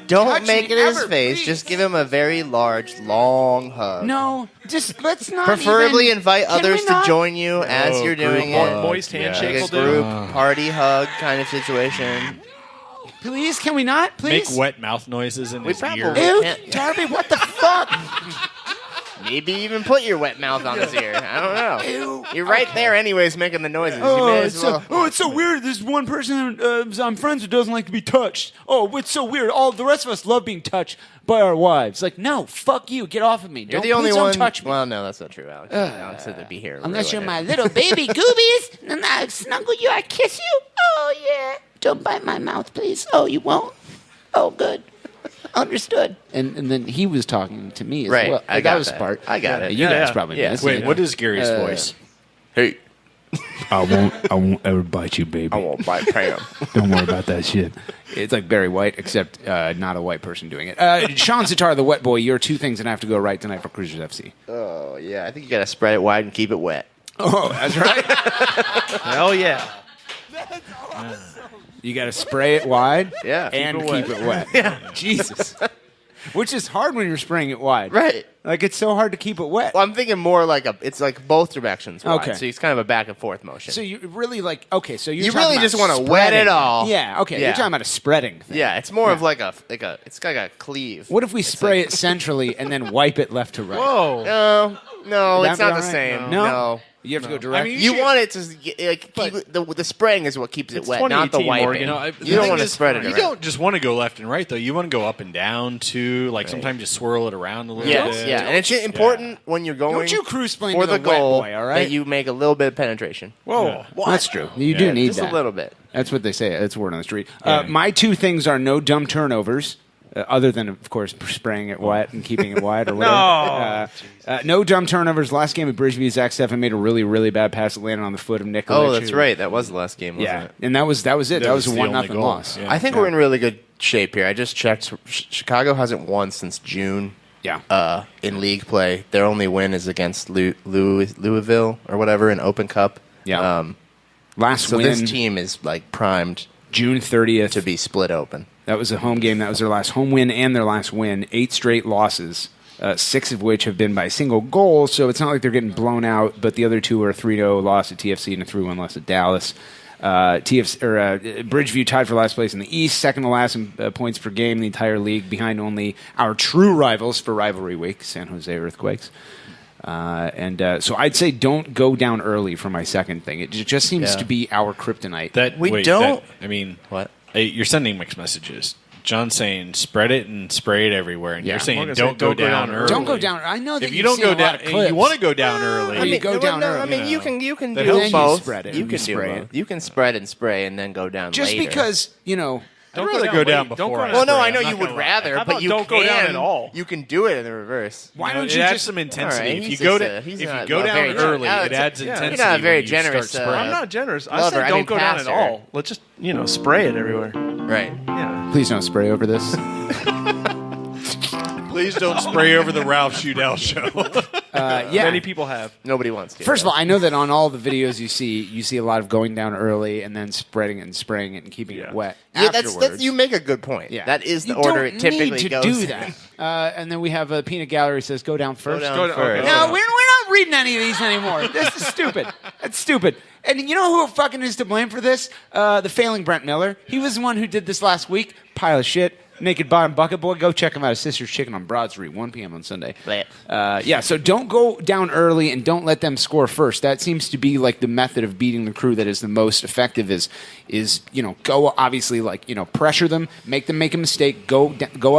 don't make me it his ever, face. please. Just give him a very large, long hug. No, just let's not. Preferably even, invite Can others we to not? join you as you're doing group it. hug. Moist handshake Like will a do. group party hug kind of situation. Please, can we not? Please. Make wet mouth noises in his probably- ear. Ew, Can't- Darby, what the fuck? Maybe even put your wet mouth on his ear. I don't know. Ew. You're right there anyways making the noises. You may as well. It's so weird. There's one person I'm friends with doesn't like to be touched. Oh, it's so weird. All the rest of us love being touched by our wives. Like, no, fuck you. Get off of me. You're the only please one. Don't touch me. Well, no, that's not true, Alex. Alex said to be here. Unless you're ruin my it. little baby goobies, and I snuggle you, I kiss you. Oh, yeah. Don't bite my mouth, please. Oh, you won't? Oh, good. Understood. And then he was talking to me as Right, well. I that got was that. part. I got it. You Yeah, guys yeah. probably Yeah. missed Wait, it. what is Gary's voice? Hey, I won't ever bite you, baby. I won't bite Pam. Don't worry about that shit. It's like Barry White, except not a white person doing it. Sean Sitar, the wet boy, your 2 things that have to go right tonight for Cruisers FC. Oh, yeah. I think you got to spread it wide and keep it wet. Oh, that's right. Hell yeah. You got to spray it wide Yeah. and Keep it keep it wet. Jesus. Which is hard when you're spraying it wide. Right. Like, it's so hard to keep it wet. Well, I'm thinking more like it's like both directions wide. Okay. So it's kind of a back and forth motion. So you really like, okay, so you're You talking really about just wanna spreading. wet it all. Yeah, okay. Yeah. You're talking about a spreading thing. yeah, it's more of like a it's like a cleave. What if we spray it centrally and then wipe it left to right? Whoa. No, Would it's that not be the all right? same. No. No. You have to go direct. You want it to keep the spraying is what keeps it It's wet, not the 2018, wiping. Morgan. You don't want to spread it You around. don't just want to go left and right, though. You want to go up and down, too. Like, sometimes you swirl it around a little Yes, bit. yeah, and it's important when you're going Don't you cruise plane for to the the wet goal boy, all right? that you make a little bit of penetration. Whoa. That's true. You do need just that. a little bit. That's what they say. That's word on the street. My 2 things are no dumb turnovers, other than, of course, spraying it wet and keeping it wide or whatever. No dumb turnovers. Last game at Bridgeview, Zach Steffen made a really, really bad pass that landed on the foot of Nikolic. Oh, that's right. That was the last game, wasn't Yeah, it? and that was it. That was a the 1-0 only goal. loss. Yeah. I think we're in really good shape here. I just checked. Chicago hasn't won since June. Yeah. In league play, their only win is against Louisville or whatever in Open Cup. Yeah. Last So win, this team is like primed June 30th. to be split open. That was a home game. That was their last home win and their last win. 8 straight losses, 6 of which have been by single goal. So it's not like they're getting blown out. But the other 2 are a 3-0 loss at TFC and a 3-1 loss at Dallas. Bridgeview tied for last place in the East, second to last in points per game in the entire league, behind only our true rivals for rivalry week, San Jose Earthquakes. So I'd say don't go down early for my second thing. It just seems to be our kryptonite. What? Hey, You're sending mixed messages. John's saying spread it and spray it everywhere, and Yeah. you're saying Morgan's don't saying go down early. Don't go down. I know that If you don't go down, and you want to go down early. You go down early. I mean, you can do That helps. Then you both. spread it. You You can spray do it. both. You can spread and spray and then go down Just later. because, I'd rather go down Don't before. go I down. Well, no, spray. I know I'm you not would gonna lie. rather, How but about you don't go down at all? You can do it in the reverse. why You know, don't it you adds just some intensity. All right, If you he's go just to a- he's if not you go a down very early, gen- it adds intensity. You're not a very when you start generous, spreading. I'm not generous. I Lover, said I don't mean go down at pastor. all. Let's just spray it everywhere. Right. Yeah. please don't spray over this? Please don't spray over the Ralph Shudell show. Yeah. Many people have. Nobody wants to. First of all, I know that on all the videos you see a lot of going down early and then spreading it and spraying it and keeping it wet. Yeah, afterwards. that's you make a good point. Yeah. That is the You order don't it typically need to goes. do that. And then we have a peanut gallery says go down first. down Go down- first. okay. No, we're not reading any of these anymore. This is stupid. That's stupid. And you know who fucking is to blame for this? The failing Brent Miller. He was the one who did this last week. Pile of shit. Naked Bottom Bucket Boy. Go check him out at Sister's Chicken on Broad Street, 1 p.m. on Sunday. Yeah, so don't go down early and don't let them score first. That seems to be like the method of beating the crew that is the most effective is go obviously pressure them, make them make a mistake, go up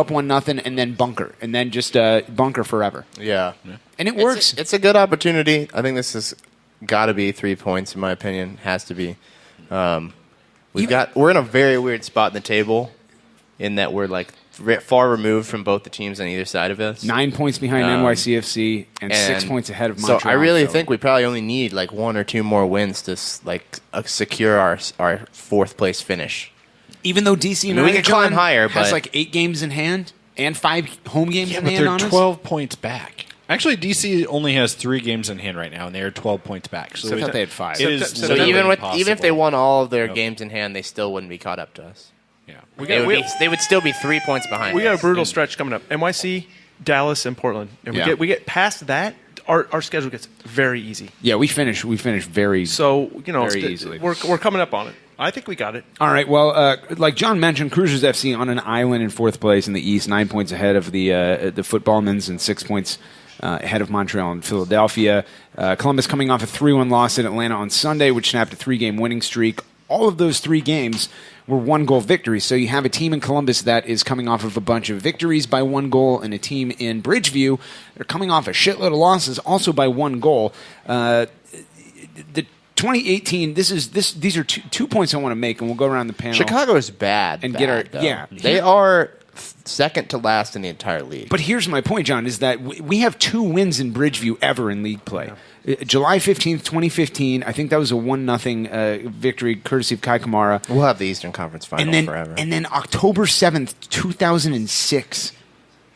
1-0 and then bunker. And then just bunker forever. Yeah. And it works. It's a good opportunity. I think this has got to be 3 points in my opinion. Has to be. We're in a very weird spot in the table, in that we're like far removed from both the teams on either side of us. 9 points behind NYCFC and 6 points ahead of Montreal. So I really think we probably only need like 1 or 2 more wins to secure our 4th place finish. Even though DC United we can climb higher, has but like 8 games in hand and 5 home games in but hand they're on us. 12 points back. Actually, DC only has 3 games in hand right now, and they are 12 points back. So I thought they had 5. It is So literally even impossible. if they won all of their games in hand, they still wouldn't be caught up to us. Yeah, They would still be 3 points behind. We got us. a brutal stretch coming up. NYC, Dallas, and Portland. And we get past that, our schedule gets very easy. Yeah, we finish very very easily. We're coming up on it. I think we got it. All right. Well, like John mentioned, Cruisers FC on an island in 4th place in the East, 9 points ahead of the Footballmen's and 6 points ahead of Montreal and Philadelphia. Columbus coming off a 3-1 loss at Atlanta on Sunday, which snapped a 3-game winning streak. All of those 3 games were 1-goal victories. So you have a team in Columbus that is coming off of a bunch of victories by 1 goal, and a team in Bridgeview that are coming off a shitload of losses also by 1 goal. The 2018. These are 2 points I want to make, and we'll go around the panel. Chicago is bad. And bad, get our though. yeah. They are second to last in the entire league. But here's my point, John, is that we have 2 wins in Bridgeview ever in league play. July 15th, 2015, I think that was a 1-0 victory courtesy of Kai Kamara. We'll have the Eastern Conference Final forever. And then October 7th, 2006,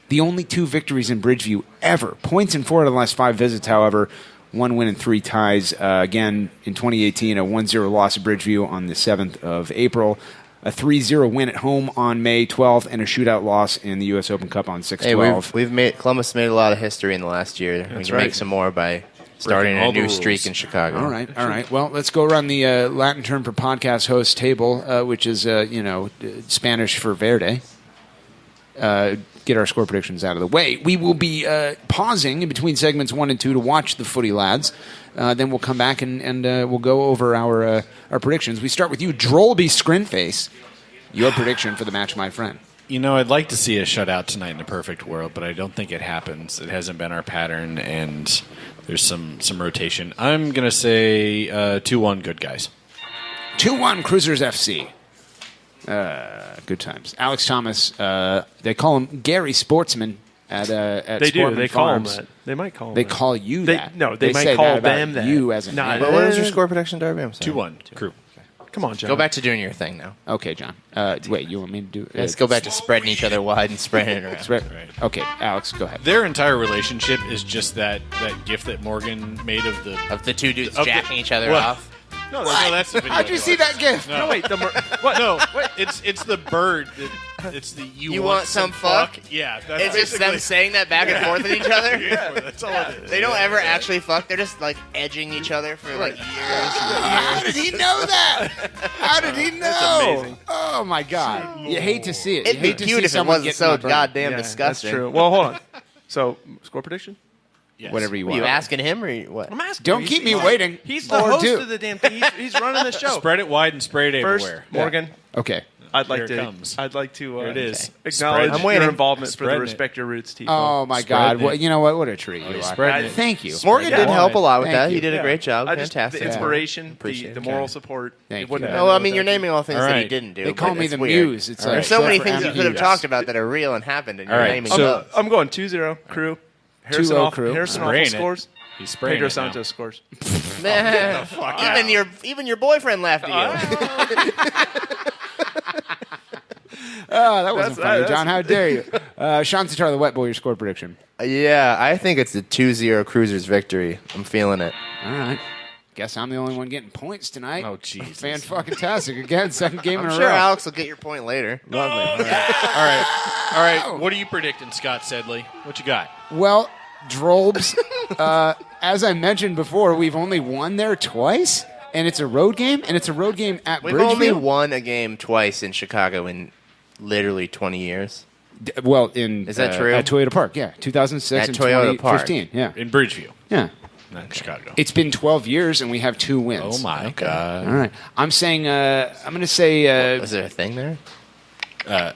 the only 2 victories in Bridgeview ever. Points in 4 of the last 5 visits, however. 1 win and 3 ties. Again, in 2018, a 1-0 loss at Bridgeview on the 7th of April. A 3-0 win at home on May 12th, and a shootout loss in the U.S. Open Cup on 6/12. Hey, Columbus made a lot of history in the last year. We can make some more by starting a new streak in Chicago. All right. Well, let's go around the Latin term for podcast host table, which is Spanish for Verde. Get our score predictions out of the way. We will be pausing in between segments 1 and 2 to watch the footy lads. Then we'll come back and we'll go over our predictions. We start with you, Drollby Scrinface. Your prediction for the match, my friend. I'd like to see a shutout tonight in a perfect world, but I don't think it happens. It hasn't been our pattern, and there's some rotation. I'm going to say 2-1 good guys. 2-1 Cruisers FC. Good times. Alex Thomas, they call him Gary Sportsman at They Sportman do. They call him Farms. that. They might call him They that. call you that. No, they might say call that about them that. you as a No, man. What was your score prediction, Darby? I'm sorry. 2-1 crew. Come on, John. Go back to doing your thing now. Okay, John. Wait, you want me to do it? Let's go back to spreading each other wide and spreading it around. Right. Okay, Alex, go ahead. Their entire relationship is just that gif that Morgan made of the 2 dudes of jacking each other what? off. No, that's the video. How'd you see that gif? No, wait. What? No, it's the bird. It's the You want some fuck? Yeah, that's It's just them saying that back and forth at each other. Yeah, that's all it is. They don't ever actually fuck. They're just like edging each other for like years. How did he know that? How did he know? That's amazing. Oh my God! You hate to see it. It'd you be hate to cute see if it someone wasn't get so my brain. goddamn Yeah, disgusting. That's true. Well, hold on. So, score prediction? Yes. Whatever you Were want. you asking him or what? I'm asking. Don't keep me waiting. He's the Or host do. of the damn thing. He's running the show. Spread it wide and spray it First, everywhere. Morgan. Okay. I'd like Here it to. comes. I'd like to. Here it is. Acknowledge I'm waiting. your involvement for the Spreading it. Respect Your Roots Tifo. Oh my God! Well, you know what? What a treat you are. spreading it. Thank you. Morgan did help a lot with Thank that. you. He did a great job. I just, Fantastic. the inspiration, Appreciate the it. moral support. Thank it wouldn't you. have been Well, I no mean, you're without naming all things All that he right. didn't do. They call but me it's the weird. muse. It's There's so many short for things you could have ambiguous. talked about that are real and happened, and you're All right, naming so- those. I'm going 2-0 crew. Harrison 2-0 off. crew. Harrison Spraying Awful it. scores. He's spraying Pedro it now. Santos scores. Even your boyfriend laughed at you. Oh, that wasn't funny, that's- John. How dare you? Sean Tatar, the Wet Boy, your score prediction. Yeah, I think it's a 2-0 Cruisers victory. I'm feeling it. All right. Guess I'm the only one getting points tonight. Oh, Jesus. Fan-fucking-tastic. Again, second game I'm in a sure row. Alex will get your point later. Lovely. All right. What are you predicting, Scott Sedley? What you got? Well, Drolbs, as I mentioned before, we've only won there twice, and it's a road game, and it's a road game at We've Bridgeview. only won a game twice in Chicago in literally 20 years. Well, in Is that true? At Toyota Park, yeah, 2006 At and Toyota 2015, yeah, In Bridgeview, yeah. not in Chicago. It's been 12 years, and we have 2 wins. Oh, my God. All right, I'm saying, I'm going to say. Is there a thing there?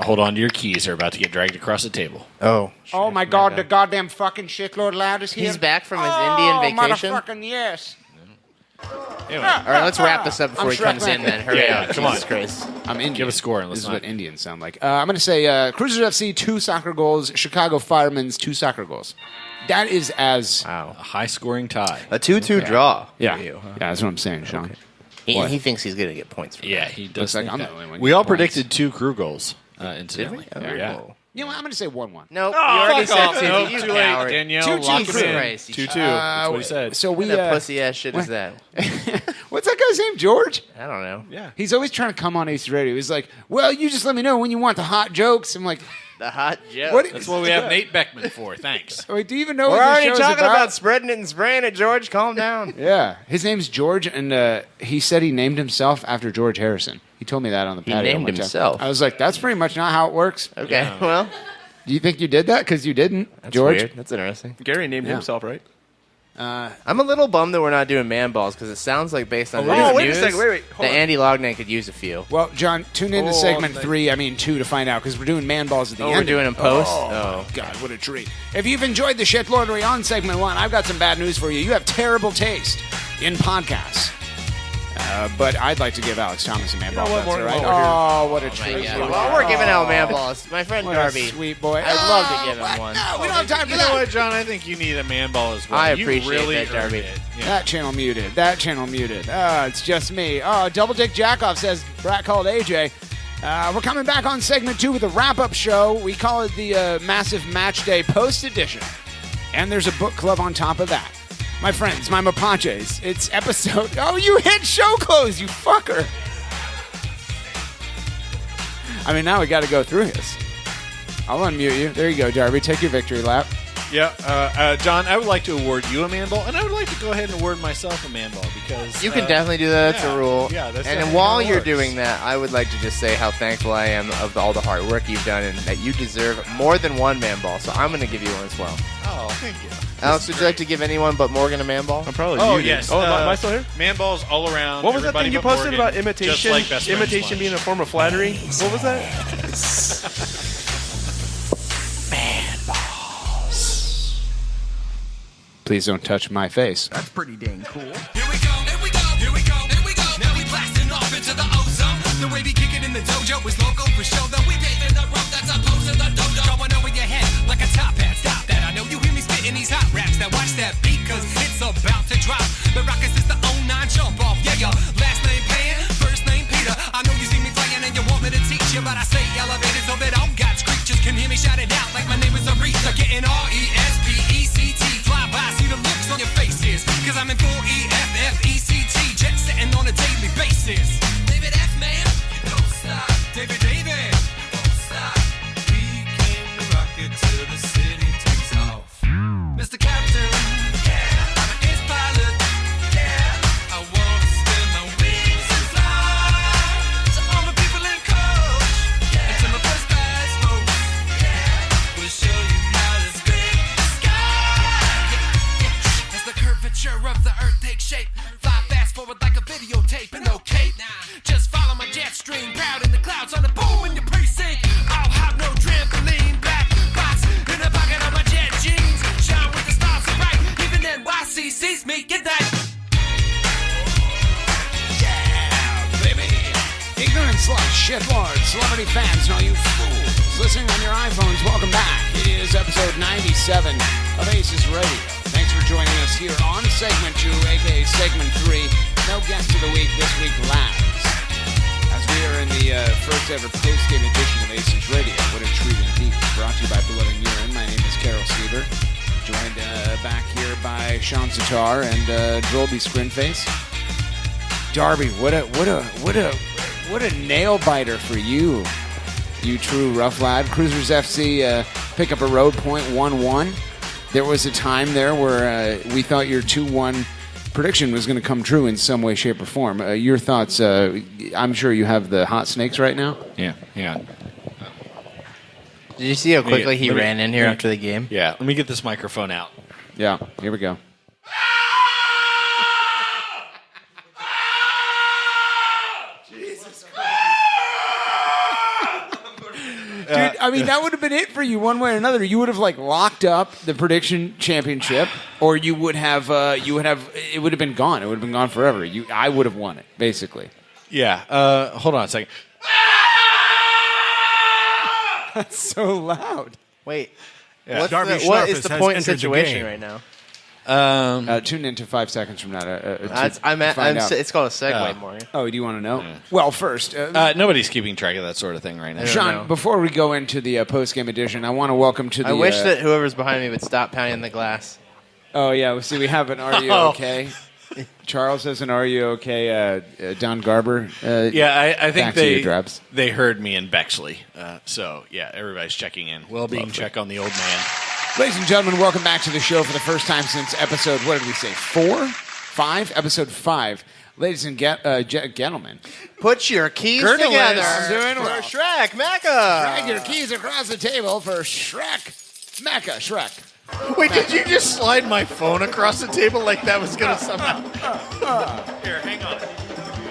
Hold on to your keys. They're about to get dragged across the table. Oh. Oh my God! The goddamn fucking shitlord loud is here. He's back from his Indian vacation? Motherfucking yes. All right, let's wrap this up before he comes in then. Hurry Yeah, up. come on. Jesus Christ. I'm Indian. Give a score and This let's is not- what Indians sound like. I'm going to say Cruisers FC 2 soccer goals, Chicago Firemen's 2 soccer goals. That is as A high-scoring tie. A 2-2 draw. yeah, For you, huh? yeah. That's what I'm saying, Sean. He thinks he's going to get points for Yeah, that. he Looks does. like think I'm the that. only one We getting all points. predicted 2 crew goals, incidentally. Did we? Oh, Yeah. cool. You know what? I'm going to say 1-1. Nope, you already said 2. Nope, You too late, coward. Danielle. 2-2 Lock him crew. in. Christ, you 2-2. That's what he said. So we What that pussy ass shit is that? what's that guy's name? George? I don't know. Yeah. He's always trying to come on Ace Radio. He's like, "Well, you just let me know when you want the hot jokes." I'm like, The hot joke. "What? That's what we have Nate Beckman for. Thanks. Wait, do you even know We're what this already show's talking about? about spreading it and spraying it, George. Calm down. Yeah, his name's George, and he said he named himself after George Harrison. He told me that on the patio. named one time. himself? I was like, that's pretty much not how it works. Okay, well, Do you think you did that? Because you didn't, that's George. weird. That's interesting. Gary named Yeah. himself, right? I'm a little bummed that we're not doing man balls because it sounds like based on the Oh, wait a news second. Wait. that Hold on. Andy Lognan could use a few. Well, John, tune in to segment 2 to find out because we're doing man balls at the end. We're doing them post? Oh, God, what a treat. If you've enjoyed the shitlordery on segment 1, I've got some bad news for you. You have terrible taste in podcasts. But I'd like to give Alex Thomas a man ball. what, That's all Morgan, right. while Oh, what a treat. Yeah. Well, we're giving out man balls. My friend What a Darby. sweet boy. I'd love to give him one. No, we don't have time for You that. know what, John? I think you need a man ball as well. I You appreciate really that, Darby. earned it. Yeah. That channel muted. That channel muted. It's just me. Oh, Double Dick Jackoff says, Brat called AJ. We're coming back on segment 2 with a wrap-up show. We call it the Massive Match Day Post Edition. And there's a book club on top of that. My friends, my mapaches, it's episode... Oh, you hit show close, you fucker. I mean, now we got to go through this. I'll unmute you. There you go, Darby. Take your victory lap. Yeah, John, I would like to award you a man ball, and I would like to go ahead and award myself a man ball because You can definitely do that. That's yeah, a rule. yeah, that's and definitely while how it you're works. doing that, I would like to just say how thankful I am of all the hard work you've done and that you deserve more than one man ball. So I'm going to give you one as well. Oh, thank you. Alex, would you like to give anyone but Morgan a man ball? I'm probably Oh muted. yes. Oh, am I still here? Man balls all around. What was that everybody thing you but posted Morgan, about just imitation? like Best Friends Imitation Lunch. being a form of flattery? What was that? Please don't touch my face. That's pretty dang cool. Here we go, here we go, here we go, here we go. Now we blasting off into the ozone. The way we kick it in the dojo is local for show. Though we paving the road that's opposed to the dojo. Going over your head like a top hat. Stop that. I know you hear me spitting these hot raps. Now watch that beat, cause it's about to drop. The rockets is the 09 jump off. Yeah, your last name Pan, first name Peter. I know you see me playing and you want me to teach you, but I say elevated so that all God's creatures can hear me shout it out like my name is Aretha. Getting RESPECT. Fly by, see the looks on your faces. Cause I'm in full EFFECT. Jet setting on a daily basis. David F. Man, you don't stop. David, you won't stop. We came to rock it till the city takes off. Mr. Captain, yeah. I'm an ace pilot, yeah. I wanna spin my wings and fly. To all my people in coach, yeah. And to my first class folks, yeah. We'll show you how to spin the sky. As the curvature of the earth takes shape, fly fast forward like a videotape and no cape. Just follow my jet stream, proud in the clouds on the boom. shitlords, celebrity fans, and all you fools listening on your iPhones, welcome back. It is episode 97 of Aces Radio. Thanks for joining us here on segment 2, aka segment 3. No guest of the week this week, lads. As we are in the first ever post-game edition of Aces Radio. What a treat indeed. Brought to you by Blood and Urine. My name is Carol Sieber. Joined back here by Sean Sitar and Joel B. Scrinface. Darby, what a nail biter for you, you true rough lad. Cruisers FC pick up a road point 1-1. There was a time there where we thought your 2-1 prediction was going to come true in some way, shape, or form. Your thoughts? I'm sure you have the hot snakes right now. Yeah. Did you see how quickly he ran in here after the game? Yeah, let me get this microphone out. Yeah, here we go. Dude, I mean, that would have been it for you one way or another. You would have locked up the prediction championship, or you would have it would have been gone. It would have been gone forever. I would have won it, basically. Yeah. Hold on a second. That's so loud. Wait. Yeah. What is the point situation right now? Tune in to 5 seconds from now. It's called a segue, Morgan. Oh, do you want to know? Yeah. Well, first, nobody's keeping track of that sort of thing right now. Sean, before we go into the post-game edition, I want to welcome to the... I wish that whoever's behind me would stop pounding the glass. Oh, yeah. See, we have an Are You Okay? Charles has an Are You Okay? Don Garber. I think they heard me in Bexley. So, yeah, everybody's checking in. Well-being check on the old man. Ladies and gentlemen, welcome back to the show for the first time since episode, what did we say, 4? 5? Episode 5. Ladies and gentlemen. Put your keys together. I'm doing well. For Shrek, Mecca. Drag your keys across the table for Shrek, Mecca, Shrek. Wait, did you just slide my phone across the table like that was going to somehow... Here, hang on.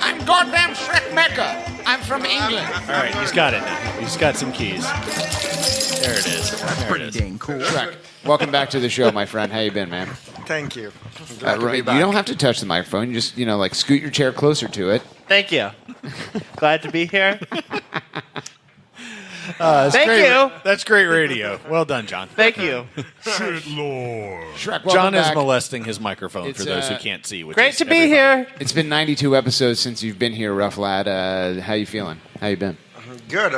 I'm goddamn Shrek Mecca. I'm from England. All right, he's got it now. He's got some keys. There it is. That's pretty dang cool. Shrek, welcome back to the show, my friend. How you been, man? Thank you. Glad to be back. You don't have to touch the microphone. You just, scoot your chair closer to it. Thank you. Glad to be here. Thank you. That's great radio. Well done, John. Thank you. Shit, Lord. Shrek, John back. is molesting his microphone for those who can't see. Which great is to be here. It's been 92 episodes since you've been here, rough lad. How you feeling? How you been? Good.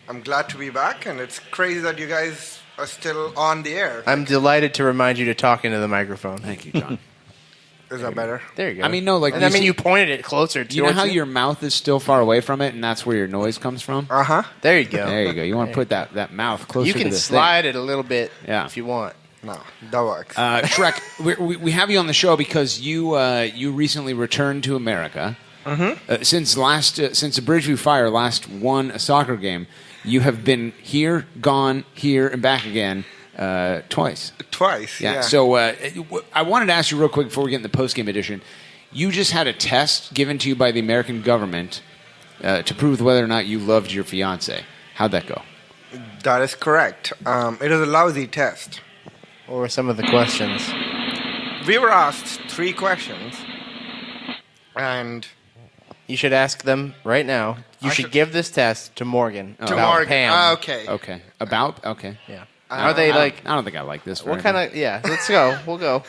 I'm glad to be back, and it's crazy that you guys are still on the air. I'm delighted to remind you to talk into the microphone. Thank you, John. Is that better? There you go. I mean, no, you pointed it closer to you. You know how your mouth is still far away from it, and that's where your noise comes from? Uh-huh. There you go. There you go. You want to put that mouth closer to the You can thing. slide it a little bit if you want. No, that works. Shrek, we have you on the show because you recently returned to America. Mm-hmm. Since the Bridgeview Fire last won a soccer game, you have been here, gone, here, and back again twice. Twice, yeah. So I wanted to ask you real quick before we get in the post-game edition. You just had a test given to you by the American government to prove whether or not you loved your fiancé. How'd that go? That is correct. It is a lousy test. What were some of the questions? We were asked 3 questions, and... You should ask them right now. You should give this test to Morgan. To Morgan. Pam. Okay. Okay. About? Okay. Yeah. Are they I don't think I like this. What kind of... Yeah, let's go. We'll go.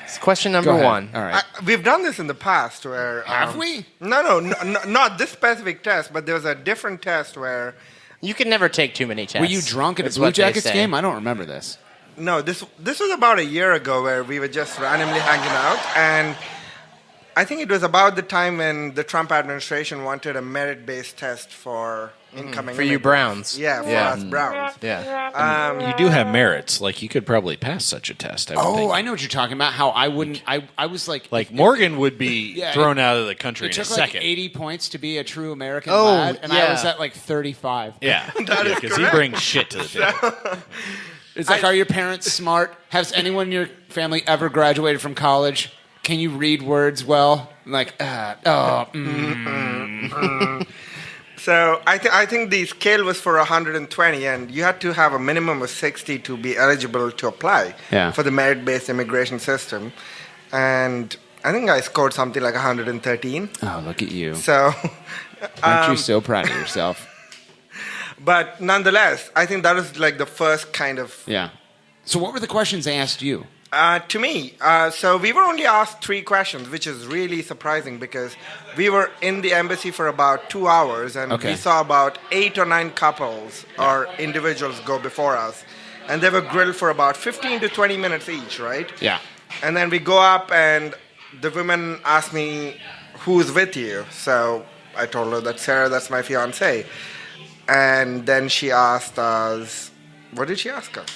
It's question number 1. All right. We've done this in the past where... Have we? No, not this specific test, but there was a different test where... You can never take too many tests. Were you drunk at a Blue Jackets game? I don't remember this. No, this was about a year ago where we were just randomly hanging out, and I think it was about the time when the Trump administration wanted a merit-based test for incoming for you Browns. Yeah, for us Browns. Yeah. You do have merits. Like, you could probably pass such a test. I know what you're talking about. How I wouldn't... I was like... Like, Morgan would be thrown out of the country in a second. It took 80 points to be a true American lad, and I was at 35. Yeah, because he brings shit to the table. It's like, are your parents smart? Has anyone in your family ever graduated from college? Can you read words well? Like, So I think the scale was for 120, and you had to have a minimum of 60 to be eligible to apply for the merit-based immigration system. And I think I scored something like 113. Oh, look at you. So Aren't you so proud of yourself? But nonetheless, I think that was like the first kind of... Yeah. So what were the questions they asked you? To me, so we were only asked 3 questions, which is really surprising because we were in the embassy for about 2 hours and we saw about 8 or 9 couples or individuals go before us. And they were grilled for about 15 to 20 minutes each, right? Yeah. And then we go up and the woman asked me, who's with you? So I told her that Sarah, that's my fiance. And then she asked us, what did she ask us?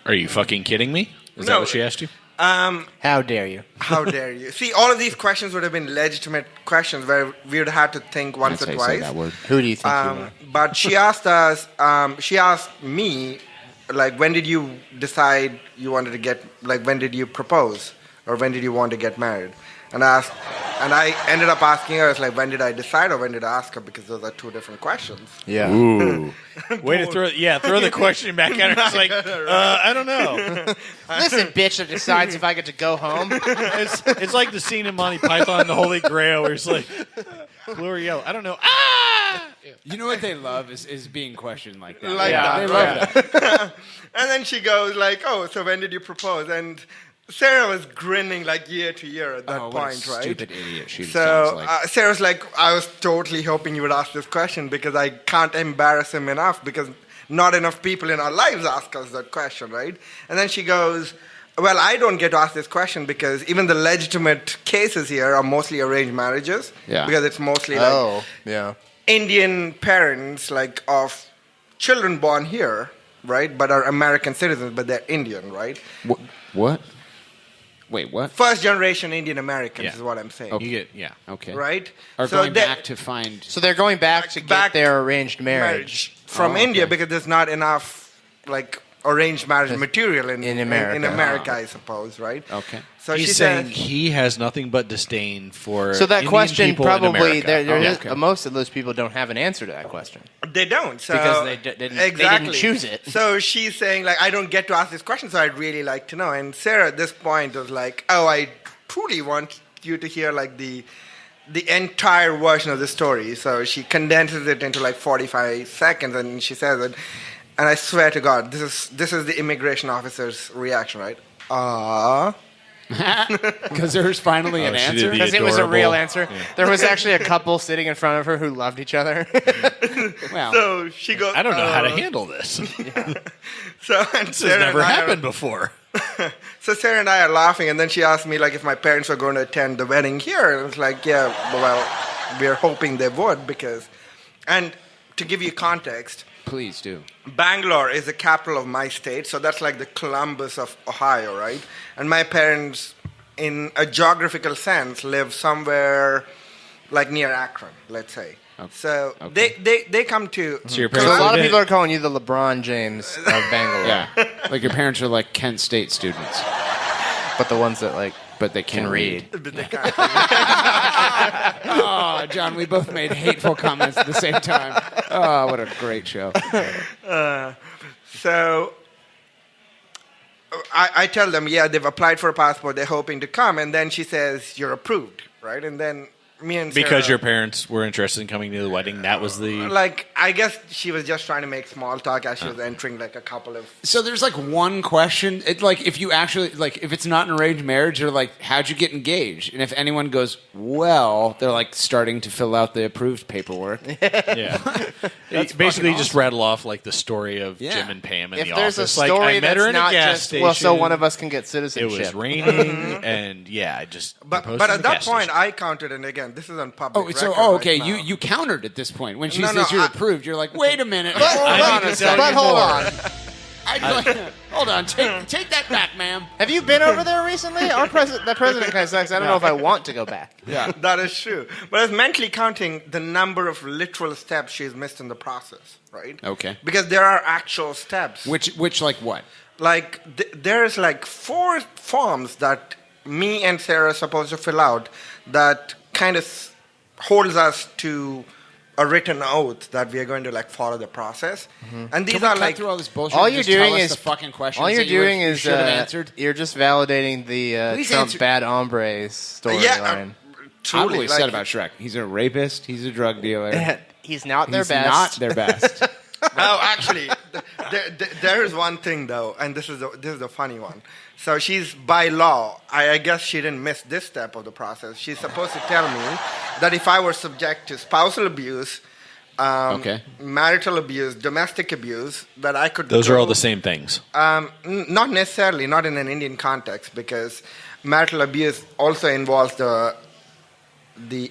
Are you fucking kidding me? Is that what she asked you? How dare you? How dare you? See, all of these questions would have been legitimate questions where we would have to think once or twice. Who do you think you are? But she asked us, she asked me, like, when did you decide you wanted to get, like, when did you propose? Or when did you want to get married? And I ended up asking her, like, when did I decide or when did I ask her? Because those are 2 different questions. Yeah. Ooh. Way to throw the question back at her. It's like, I don't know. Listen, bitch that decides if I get to go home. It's like the scene in Monty Python and the Holy Grail where it's like, blue or yellow. I don't know. Ah! You know what they love is being questioned like that. Like that. They love that. And then she goes like, oh, so when did you propose? And Sarah was grinning like year to year at that point, right? Stupid idiot. She so sounds like. Sarah's like, I was totally hoping you would ask this question because I can't embarrass him enough because not enough people in our lives ask us that question, right? And then she goes, well, I don't get to ask this question because even the legitimate cases here are mostly arranged marriages. Yeah. Because it's mostly Indian parents like of children born here, right? But are American citizens, but they're Indian, right? What? Wait, what? First generation Indian Americans is what I'm saying. Okay. You get, Okay. Right? Are So going back to find... So they're going back to get their arranged marriage. From India because there's not enough like arranged marriage material in America, I suppose, right? Okay. So he's saying he has nothing but disdain for So that Indian question people in probably America. most of those people don't have an answer to that question. They don't. So Because they didn't choose it. So she's saying, like, I don't get to ask this question, so I'd really like to know. And Sarah at this point was like, oh, I truly want you to hear, like, the entire version of the story. So she condenses it into, like, 45 seconds, and she says it. And I swear to God, this is the immigration officer's reaction, right? Because there's finally an answer? Because it was a real answer. Yeah. There was actually a couple sitting in front of her who loved each other. Well, so she goes, I don't know how to handle this. So this has never happened before. So Sarah and I are laughing, and then she asked me, like, if my parents were going to attend the wedding here. And I was like, yeah, well, we're hoping they would because... And to give you context... Please do. Bangalore is the capital of my state, so that's like the Columbus of Ohio, right? And my parents, in a geographical sense, live somewhere like near Akron, let's say. Okay. So they come to... So a lot of people are calling you the LeBron James of Bangalore. Yeah. Like your parents are like Kent State students. But the ones that like... But they can read. But they can't Oh, John, we both made hateful comments at the same time. Oh, what a great show. So I tell them, yeah, they've applied for a passport. They're hoping to come. And then she says, you're approved, right? And then me and Sarah... Because your parents were interested in coming to the wedding, that was the... Like, I guess she was just trying to make small talk as she was entering, like, a couple of... So there's, like, one question. It, like, if you actually... Like, if it's not an arranged marriage, they're like, how'd you get engaged? And if anyone goes, well, they're, like, starting to fill out the approved paperwork. Yeah. It's basically just rattle off, like, the story of Jim and Pam in the office. If there's a story I met her in a gas station. Well, so one of us can get citizenship. It was raining, and, yeah, I just... But at that point, I counted, and again, this is on public record. Okay, right you countered at this point. When she says you're approved, you're like, wait a minute. Hold on. Hold on. Take that back, ma'am. Have you been over there recently? The president kind of sucks. I don't know if I want to go back. Yeah, that is true. But I was mentally counting the number of literal steps she's missed in the process, right? Okay. Because there are actual steps. Which like what? Like, there's like 4 forms that me and Sarah are supposed to fill out that kind of holds us to a written oath that we are going to like follow the process. Mm-hmm. And these are like through all this bullshit. All you're doing is the fucking questions. All you're doing is answered. You're just validating the Trump bad hombre storyline. Yeah, Truly, always said about Shrek. He's a rapist. He's a drug dealer. He's not their He's best. not their best. Oh, actually, there is one thing though, and this is the funny one. So she's by law. I guess she didn't miss this step of the process. She's supposed to tell me that if I were subject to spousal abuse, marital abuse, domestic abuse, that I could. Those are all the same things. Not necessarily, not in an Indian context, because marital abuse also involves the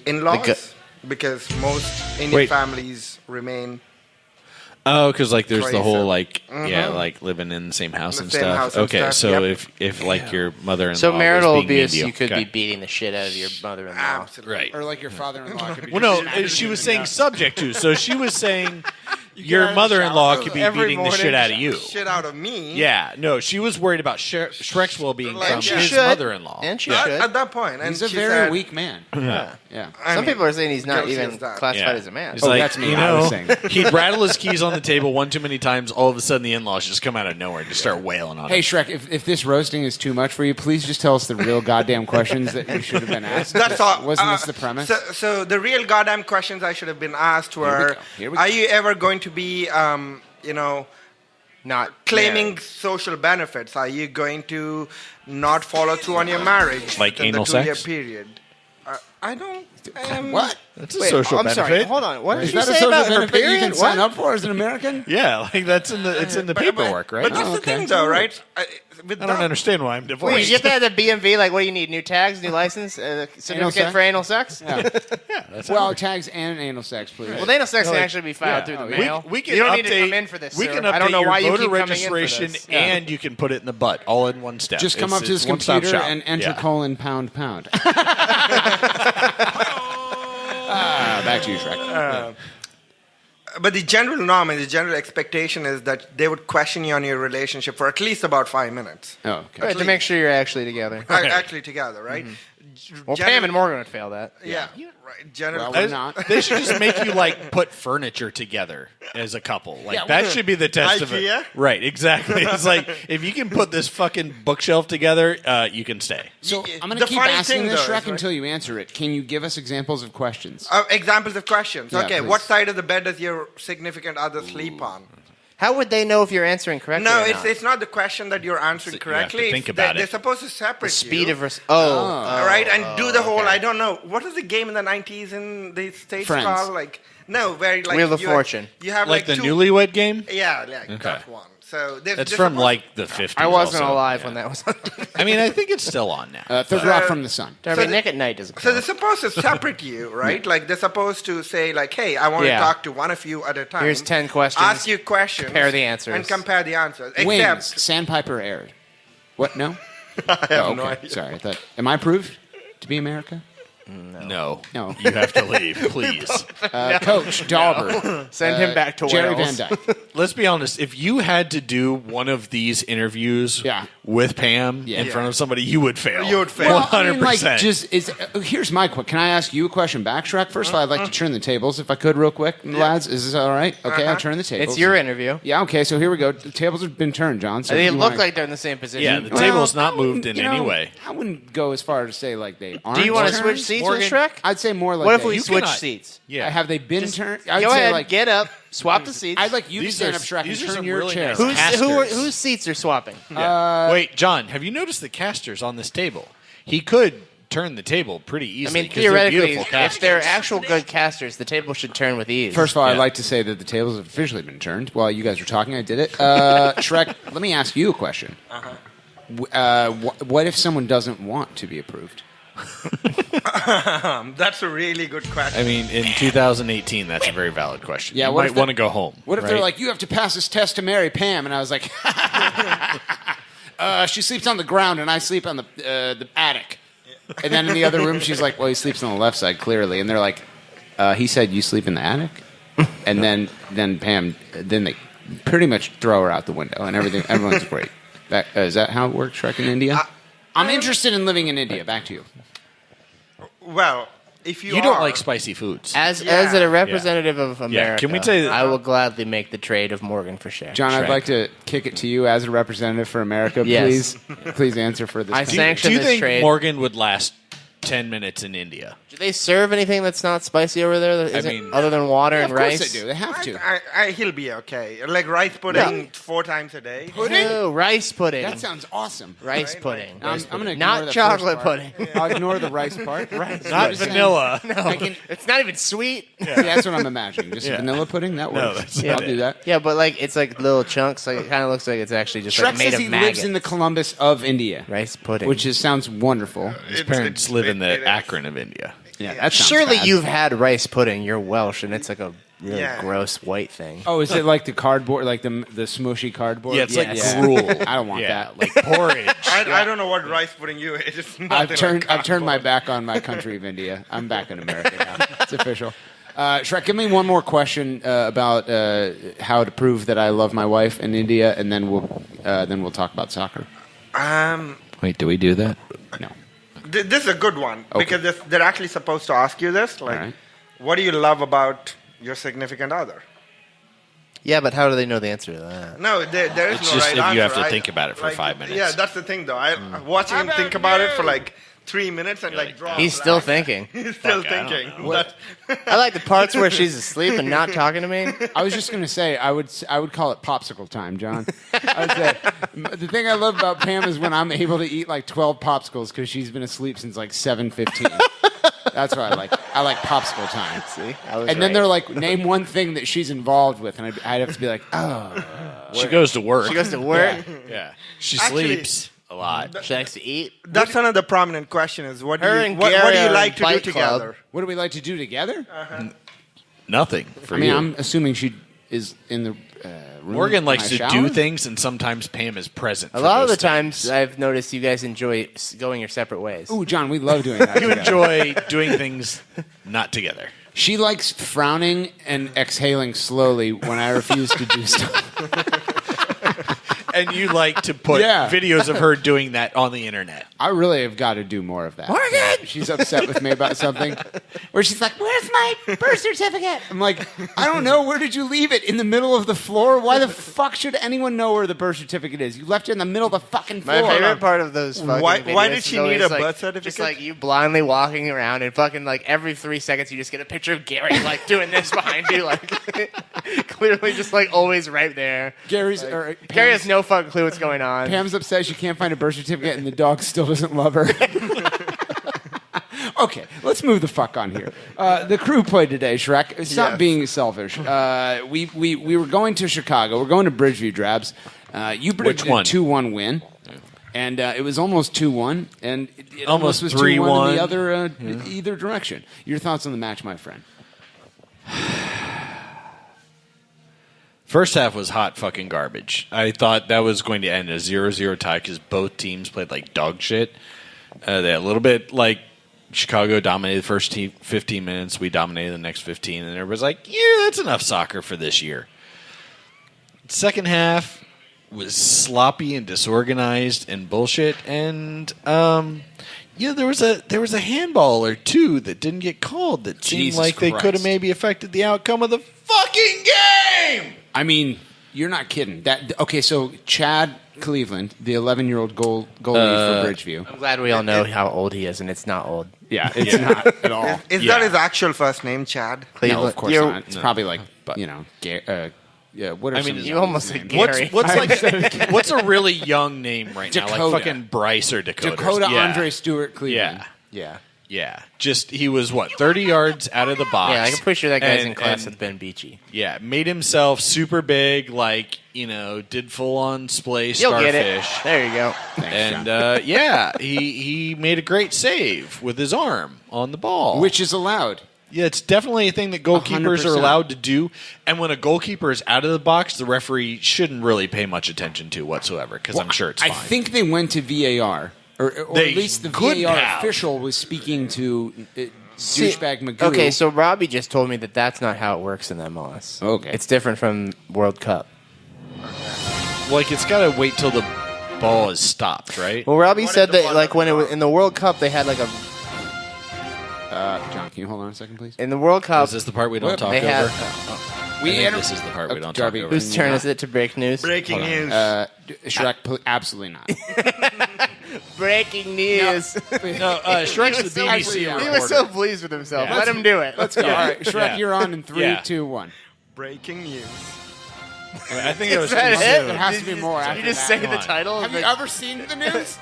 in-laws, because most Indian families remain. Oh, because like there's Crazy. the whole like like living in the same house and same stuff. house and Okay, stuff, so yep. if like your mother-in-law So marital was being abuse, mean to you could Okay. be beating the shit out of your mother-in-law. Absolutely. Right. Or like your father-in-law could be. Well, no, she was saying subject to. So she was saying your mother-in-law could be Every beating the shit morning, out of you. Shit out of me. Yeah, no, she was worried about Shrek's well-being Like, from and she his should. mother-in-law. And she At, should. at that point, and He's a she very said, weak man. Yeah. Yeah. Some people are saying he's not guilty even as that. classified Yeah. as a man. He's Oh, like, that's me. you I was know, saying. he'd rattle his keys on the table one too many times. All of a sudden, the in-laws just come out of nowhere and just start wailing on Hey him. Shrek, if this roasting is too much for you, please just tell us the real goddamn questions that you should have been asked. That's all. Wasn't this the premise? So the real goddamn questions I should have been asked were: Here we go. Are you ever going to be, Not claiming married. social benefits? Are you going to not follow through on your marriage Like within anal the 2-year sex? period? I don't. What? That's a Wait, social I'm benefit. sorry. Hold on. What did Is you that a say social about her benefit you period? can What? sign up for as an American? Yeah, like it's in the paperwork, right? But that's Oh, the okay. thing, though, right? With I don't that- understand why I'm divorced. Wait, you get that at the BMV? Like, what do you need? New tags, new license, certificate sex? for anal sex? Yeah. That's Well, tags and anal sex, please. Well, anal sex No, can like- actually be filed yeah. through the Oh, yeah. mail. We can you don't update, need to come in for this, We sir. can update I don't know your why you voter keep registration, coming in for this. and you can put it in the butt all in one step. Just come up to It's this one-stop computer shop. and enter Yeah. :pound. Back to you, Shrek. But the general norm and the general expectation is that they would question you on your relationship for at least about 5 minutes. Oh, okay. Right, to make sure you're actually together. Actually together, right? Well, Pam and Morgan would fail that. Yeah, right. General. Well, we're not. They should just make you like put furniture together as a couple. Like Yeah, that well, should be the test of IKEA? it. Right, exactly. It's like if you can put this fucking bookshelf together, you can stay. So Y- I'm going the to keep funny asking thing, this, though, Shrek, is, right- until you answer it. Can you give us examples of questions? Examples of questions. Yeah, Okay, please. what side of the bed does your significant other sleep on? How would they know if you're answering correctly? No, or it's not? it's not the question that you're answering So you have to correctly. think It's about they're it. supposed to separate the speed you. of All right, and do the whole. okay. I don't know what was the game in the 90s in the States Friends. called like no, very like Wheel of you Fortune. You have Like the two, newlywed game? Yeah, Okay. that one. So That's from like the 50s. I wasn't also. alive Yeah. when that was on. I mean, I think it's still on now. Third Rock from the Sun. Darby, So Nick at Night doesn't So count. they're supposed to separate you, right? Like they're supposed to say, like, "Hey, I want Yeah. to talk to one of you at a time." Here's 10 questions. Ask you questions. Compare the answers. And compare the answers. Wings. Except, Sandpiper aired. What? No? I have Oh, no okay. idea. Sorry. I thought, am I proved to be America? No. No. You have to leave, please. Coach Dauber. Send him back to Jerry Wales. Van Dyke. Let's be honest. If you had to do one of these interviews with Pam in front of somebody, you would fail. You would fail. Well, 100%. I mean, like, here's my question. Can I ask you a question back, Shrek? First of all, I'd like to turn the tables, if I could, real quick, lads. Is this all right? Okay, I'll turn the tables. It's your interview. Yeah, okay, so here we go. The tables have been turned, John. So They if you look wanna- like they're in the same position. Yeah, the table's not moved in you any know, way. I wouldn't go as far as to say like they aren't. Do you want to turned. switch seats with Morgan? Shrek? I'd say more like What if they- we You switch cannot- seats? Yeah. Have they been turned? I'd Go say ahead, like get up, swap the seats. I'd like you to These stand are- up, Shrek, and these are turn some your really chair. nice Whose seats are swapping? Wait, John, have you noticed the casters on this table? He could turn the table pretty I easily. mean, 'cause they're theoretically, beautiful if casters. they're actual good casters, the table should turn with ease. First of all, I'd Yeah. like to say that the tables have officially been turned. While you guys were talking, I did it. Shrek, let me ask you a question. What if someone doesn't want to be approved? That's a really good question. I mean, in 2018, that's a very valid question. Yeah, you what might if want to go home. What if right? they're like, you have to pass this test to marry Pam? And I was like, she sleeps on the ground and I sleep on the attic. And then in the other room, she's like, well, he sleeps on the left side, clearly. And they're like, he said you sleep in the attic? And then Pam, then they pretty much throw her out the window and everyone's great. Is that how it works, Shrek, in India? I'm interested in living in India. Back to you. Well, if you don't are- like spicy foods. As a representative of Yeah, America, can we say that- I will gladly make the trade of Morgan for Shrek. John, I'd Shrek. like to kick it to you as a representative for America. Yes. Please answer for this. I question. sanction Do you this think trade. Morgan would last 10 minutes in India. Do they serve anything that's not spicy over there? Other than water and rice? Of course they do. They have to. He'll be okay. Like rice pudding 4 times a day. Pudding? No, rice pudding. That sounds awesome. Rice pudding. I'm going to not chocolate pudding. I'll ignore the rice part. Not vanilla. No, it's not even sweet. See, that's what I'm imagining. Just vanilla pudding? That works. I'll do that. Yeah, but like it's like little chunks. Like it kind of looks like it's actually just Shrek like made says of he maggots. lives in the Columbus of India. Rice pudding. Which sounds wonderful. His parents live in the Akron of India. Yeah, that sounds Surely bad. you've had rice pudding. You're Welsh, and it's like a really gross white thing. Oh, is it like the cardboard, like the smushy cardboard? Yeah, it's like gruel. I don't want that. Like porridge. I don't know what rice pudding you ate. It's I've turned my back on my country of India. I'm back in America now. It's official. Shrek, give me one more question about how to prove that I love my wife in India, and then we'll talk about soccer. Wait, do we do that? No. This is a good one because they're actually supposed to ask you this. Like, right. what do you love about your significant other? Yeah, but how do they know the answer to that? No, there is It's no just right if answer. you have to think about it for 5 minutes. Yeah, that's the thing, though. I watching him think about it for like 3 minutes and like draw. He's still thinking. He's still thinking. I like the parts where she's asleep and not talking to me. I was just going to say, I would call it popsicle time, John. I would say, the thing I love about Pam is when I'm able to eat like 12 popsicles because she's been asleep since like 7:15. That's what I like. I like popsicle time. See? And then they're like, name one thing that she's involved with, and I'd have to be like, oh. She goes to work. She goes to work. Yeah. She Actually, sleeps a lot. She likes to eat. That's another prominent question: is what do Her you and what do Gary you are like in to do Fight Club. together? What do we like to do together? Nothing for I mean, you. I'm assuming she is in the room. Morgan when likes I to shower? do things, and sometimes Pam is present. A for lot of those the times, things. I've noticed you guys enjoy going your separate ways. Ooh, John, we love doing that. You together. enjoy doing things not together. She likes frowning and exhaling slowly when I refuse to do stuff. And you like to put videos of her doing that on the internet. I really have got to do more of that. Morgan! She's upset with me about something. Where she's like, where's my birth certificate? I'm like, I don't know. Where did you leave it? In the middle of the floor? Why the fuck should anyone know where the birth certificate is? You left it in the middle of the fucking floor. My favorite part of those fucking Why videos did is she always need a like, birth certificate? Just like you blindly walking around and fucking like every 3 seconds you just get a picture of Gary like doing this behind you, like clearly just like always right there. Gary has no fucking clue what's going on. Pam's upset she can't find a birth certificate and the dog still doesn't love her. Okay, let's move the fuck on here. The crew played today, Shrek. Stop being selfish. We were going to Chicago. We're going to Bridgeview, Drabs. You predicted a 2-1 win. And it was almost 2-1, and it almost was 3-1 in the other either direction. Your thoughts on the match, my friend? First half was hot fucking garbage. I thought that was going to end a 0-0 tie because both teams played like dog shit. They a little bit like Chicago dominated the first 15 minutes. We dominated the next 15, and everybody's like, yeah, that's enough soccer for this year. Second half was sloppy and disorganized and bullshit, and there was a handball or two that didn't get called that seemed Jesus like they Christ. could have maybe affected the outcome of the fucking game. I mean, you're not kidding. Okay, so Chad Cleveland, the 11-year-old goalie for Bridgeview. I'm glad we all know how old he is, and it's not old. Yeah, it's not at all. Is that his actual first name, Chad? No, of course not. It's probably like, what are some you almost said names? Gary. What's a really young name right now? Dakota. Like fucking Bryce or Dakota. Dakota Andre Stewart Cleveland. Yeah. Just he was 30 yards out of the box. Yeah, I'm pretty sure that guy's in class with Ben Beachy. Yeah, made himself super big, like did full on splay You'll starfish. get it. There you go. And he made a great save with his arm on the ball, Which is allowed. Yeah, it's definitely a thing that goalkeepers 100%. are allowed to do. And when a goalkeeper is out of the box, the referee shouldn't really pay much attention to whatsoever because I'm sure it's fine. I think they went to VAR, or They at least the could VAR have. official was speaking to douchebag Magoo. Okay, so Robbie just told me that that's not how it works in MLS. Okay. It's different from World Cup. Like, it's got to wait till the ball is stopped, right? Well, Robbie said that like when it was in the World Cup, they had like a. John, can you hold on a second, please? In the World Cup, Is this the part we don't talk they over? had. This is the part we don't talk Darby, over. Whose turn is it to break news? Breaking news. Shrek, absolutely not. Breaking news. No, Shrek's the BBC He reporter. was so pleased with himself. Yeah. Let him do it. Let's go. Yeah. All right, Shrek, Yeah. you're on in 3, Yeah. 2, 1. Breaking news. I think it was that too it? soon. There has to be more Did after you just that. say the title? Have you ever seen the news?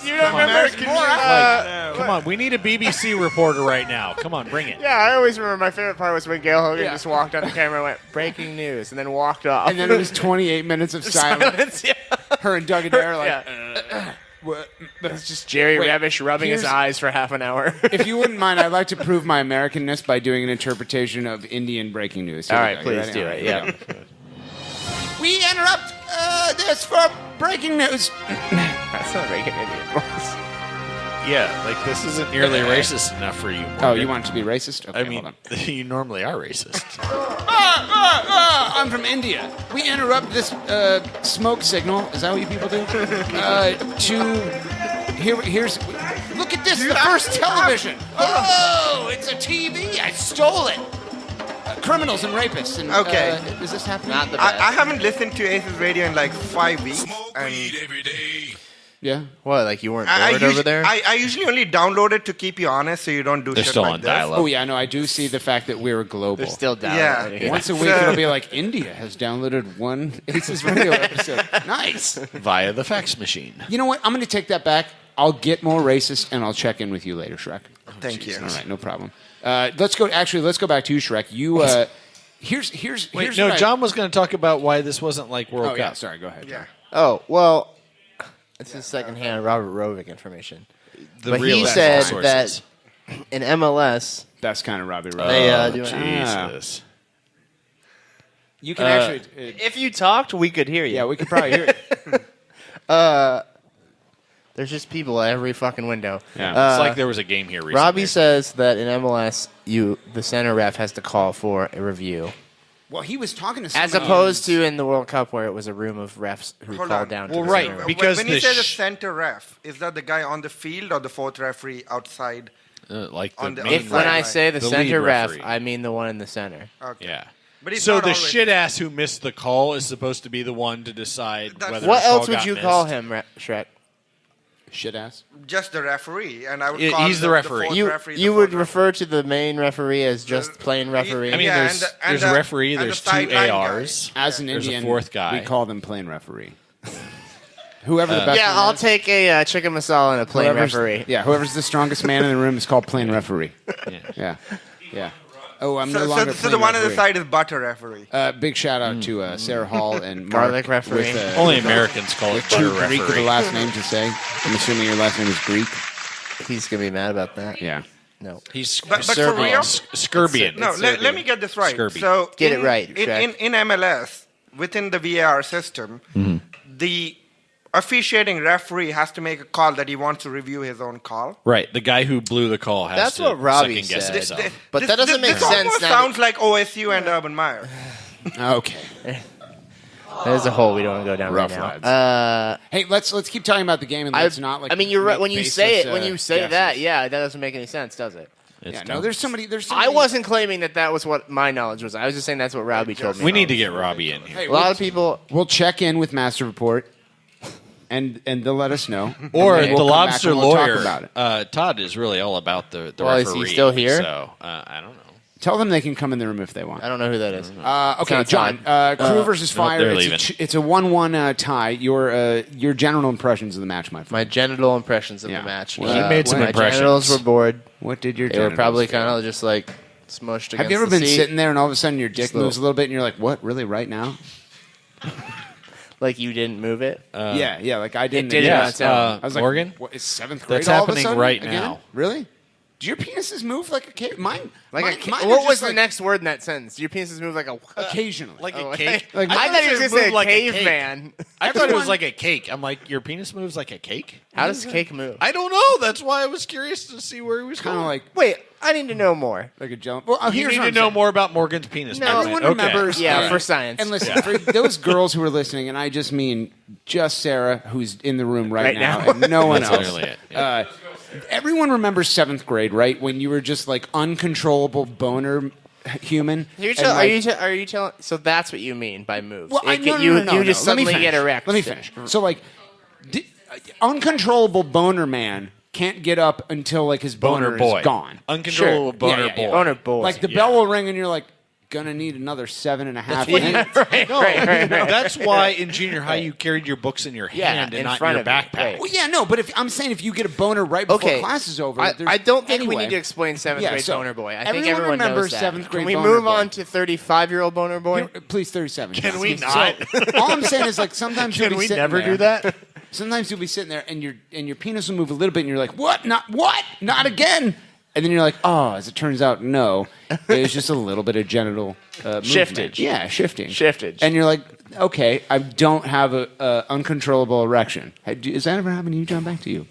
You don't remember American more? news? Come on, we need a BBC reporter right now. Come on, bring it. Yeah, I always remember my favorite part was when Gail Hogan just walked on the camera and went, breaking news, and then walked off. And then it was 28 minutes of silence. Yeah. Her and Doug Adair like, what? It's just Jerry Wait, Revish rubbing his here's- eyes for half an hour. If you wouldn't mind, I'd like to prove my Americanness by doing an interpretation of Indian breaking news. Here All we right, go. You please ready? do All it. right, Yeah. here we go. We interrupt this for breaking news. That's not making Indian voice. Yeah, like this isn't nearly racist enough for you. Oh, you want it to be racist? Okay, I mean, hold on. you normally are racist. I'm from India. We interrupt this smoke signal. Is that what you people do? Here's. Look at this. The first television. Oh, it's a TV. I stole it. Criminals and rapists. And, Okay. Is this happening? Not the best. I haven't listened to Aces Radio in like 5 weeks. And Yeah. What, like you weren't I bored over usu- there? I usually only download it to keep you honest so you don't do They're shit still like on this. dial-up. Oh yeah, no, I do see the fact that we're global. They're still down. Yeah. Once a week, it'll be like India has downloaded one Aces Radio episode. Nice. Via the fax machine. You know what? I'm going to take that back. I'll get more racist, and I'll check in with you later, Shrek. Thank you. All right, no problem. Let's go. Actually, let's go back to you, Shrek. You. Here's Wait, here's no, what I- John was going to talk about why this wasn't like World Oh Cup. yeah, sorry. Go ahead. Yeah. Oh, well, this is secondhand Robert Rovick information. The But real he said sources. that in MLS, That's kind of Robbie Rowe. they Oh, do Jesus. You can actually. if you talked, we could hear you. Yeah, we could probably hear it. There's just people at every fucking window. Yeah. It's like there was a game here recently. Robbie says that in MLS, the center ref has to call for a review, Well, he was talking to as somebody opposed to in the World Cup where it was a room of refs who Hold called on. down. Well, to the right, center ref. because when you the say the sh- center ref, is that the guy on the field or the fourth referee outside? like the on the- main If when I Right. say the The center lead ref, referee. I mean the one in the center. Okay. Yeah. But he's So not the always- shit ass who missed the call is supposed to be the one to decide That's- whether What a call else would got you missed. call him, Shrek? shit ass. just the referee, and I would Yeah, call he's the referee. fourth You referee, the you fourth would refer to the main referee as just plain referee. I mean, Yeah, there's and a the- referee, and the there's two sideline ARs. As an There's a Indian, fourth guy. we call them plain referee. Whoever the best. yeah, one I'll is, take a chicken masala and a plain whoever's- referee. Yeah, whoever's the strongest man in the room is called plain referee. Yeah. Yeah. Oh, I'm no So, longer. so the plain one on the referee. side is butter referee. Big shout out to Sarah Hall and Mark Garlic referee. with, Only Americans call it with butter too Greek of a referee. last name to say. I'm assuming your last name is Greek. He's gonna be mad about that. Yeah. No. He's But for Serbian. real? Skurbian. No, let me get this right. Scurvy. So Get it right, Shaq. in MLS, within the VAR system, the officiating referee has to make a call that he wants to review his own call. Right, the guy who blew the call has That's to what Robbie second guess said. himself. But that doesn't make this sense almost now sounds like OSU and Urban Meyer. Okay. There's a hole we don't want to go down Rough right lads. now. Hey, let's keep talking about the game and let's not like. I mean, you're right make when you say baseless, it. When you say guesses. that, yeah, that doesn't make any sense, does it? Yeah, no, there's somebody. I wasn't claiming that was what my knowledge was. I was just saying that's what Robbie told me. We need to get Robbie in here. Hey, A lot of people. We'll check in with Master Report, and they'll let us know. Or And then the we'll come back lobster and we'll talk lawyer. about it. Todd is really all about the Well, is he referee. still here? So I don't know. Tell them they can come in the room if they want. I don't know who that is. Okay, Sounds John. odd. Crew versus nope, Fire. they're It's leaving. it's a 1-1 tie. Your general impressions of the match, my friend. My genital impressions of Yeah. the match. Well, you made some my impressions. genitals were bored. What did your They were genitals probably do? kind of just like smushed against Have you ever the been seat. sitting there and all of a sudden your dick Just a little- moves a little bit and you're like, what? Really? Right now? Like you didn't move it? Yeah. Like I didn't. did yeah. not sound. I was like, Morgan? what, is 7th grade That's all of a happening sudden right again? now. Really? Do your penises move like a cave? Mine. Like mine, a mine are what just was the like next word in that sentence? Your penises move like a occasionally? Like Oh, a cake? Like, I thought he was going to say a like a cake. caveman. I thought it was Everyone- like a cake. I'm like, your penis moves like a cake? How does cake move? I don't know. That's why I was curious to see where he was kind going. of like Wait, I need to know more. a jump. Well, you here's need what to I'm know saying. more about Morgan's penis. No. movement. Everyone Okay. remembers. Yeah, for science. And listen, for those girls who are listening, and I just mean just Sarah, who's in the room right now, and no one That's else. literally it. Yeah. Everyone remembers 7th grade, right? When you were just like uncontrollable boner human. You're And, tell- like- are you telling? So that's what you mean by moves? Well, It- no, you no, no, you no, just no. Let me suddenly finish. get erect. Let me finish. So, like, uncontrollable boner man can't get up until like his boner boy. is gone. Uncontrollable boner Yeah. boy. Boner boy. Like the bell will ring and you're like, gonna need another 7.5 minutes. right. That's why in junior high you carried your books in your hand and in not front in your of you. backpack. Right. Well, yeah, no, but if you get a boner right before class is over, I don't think we anyway. need to explain seventh grade boner boy. I think everyone everyone remembers knows that. seventh grade Can we boner move boy. on to 35-year-old boner boy? Please, 37. Can we So, not? all I'm saying is like sometimes Can you'll be we sitting never there, do that? Sometimes you'll be sitting there and your penis will move a little bit and you're like, what? Not again. And then you're like, oh, as it turns out, no. It was just a little bit of genital movement. Yeah, shifting. And you're like, okay, I don't have a uncontrollable erection. Has that ever happened to you, John? Back to you.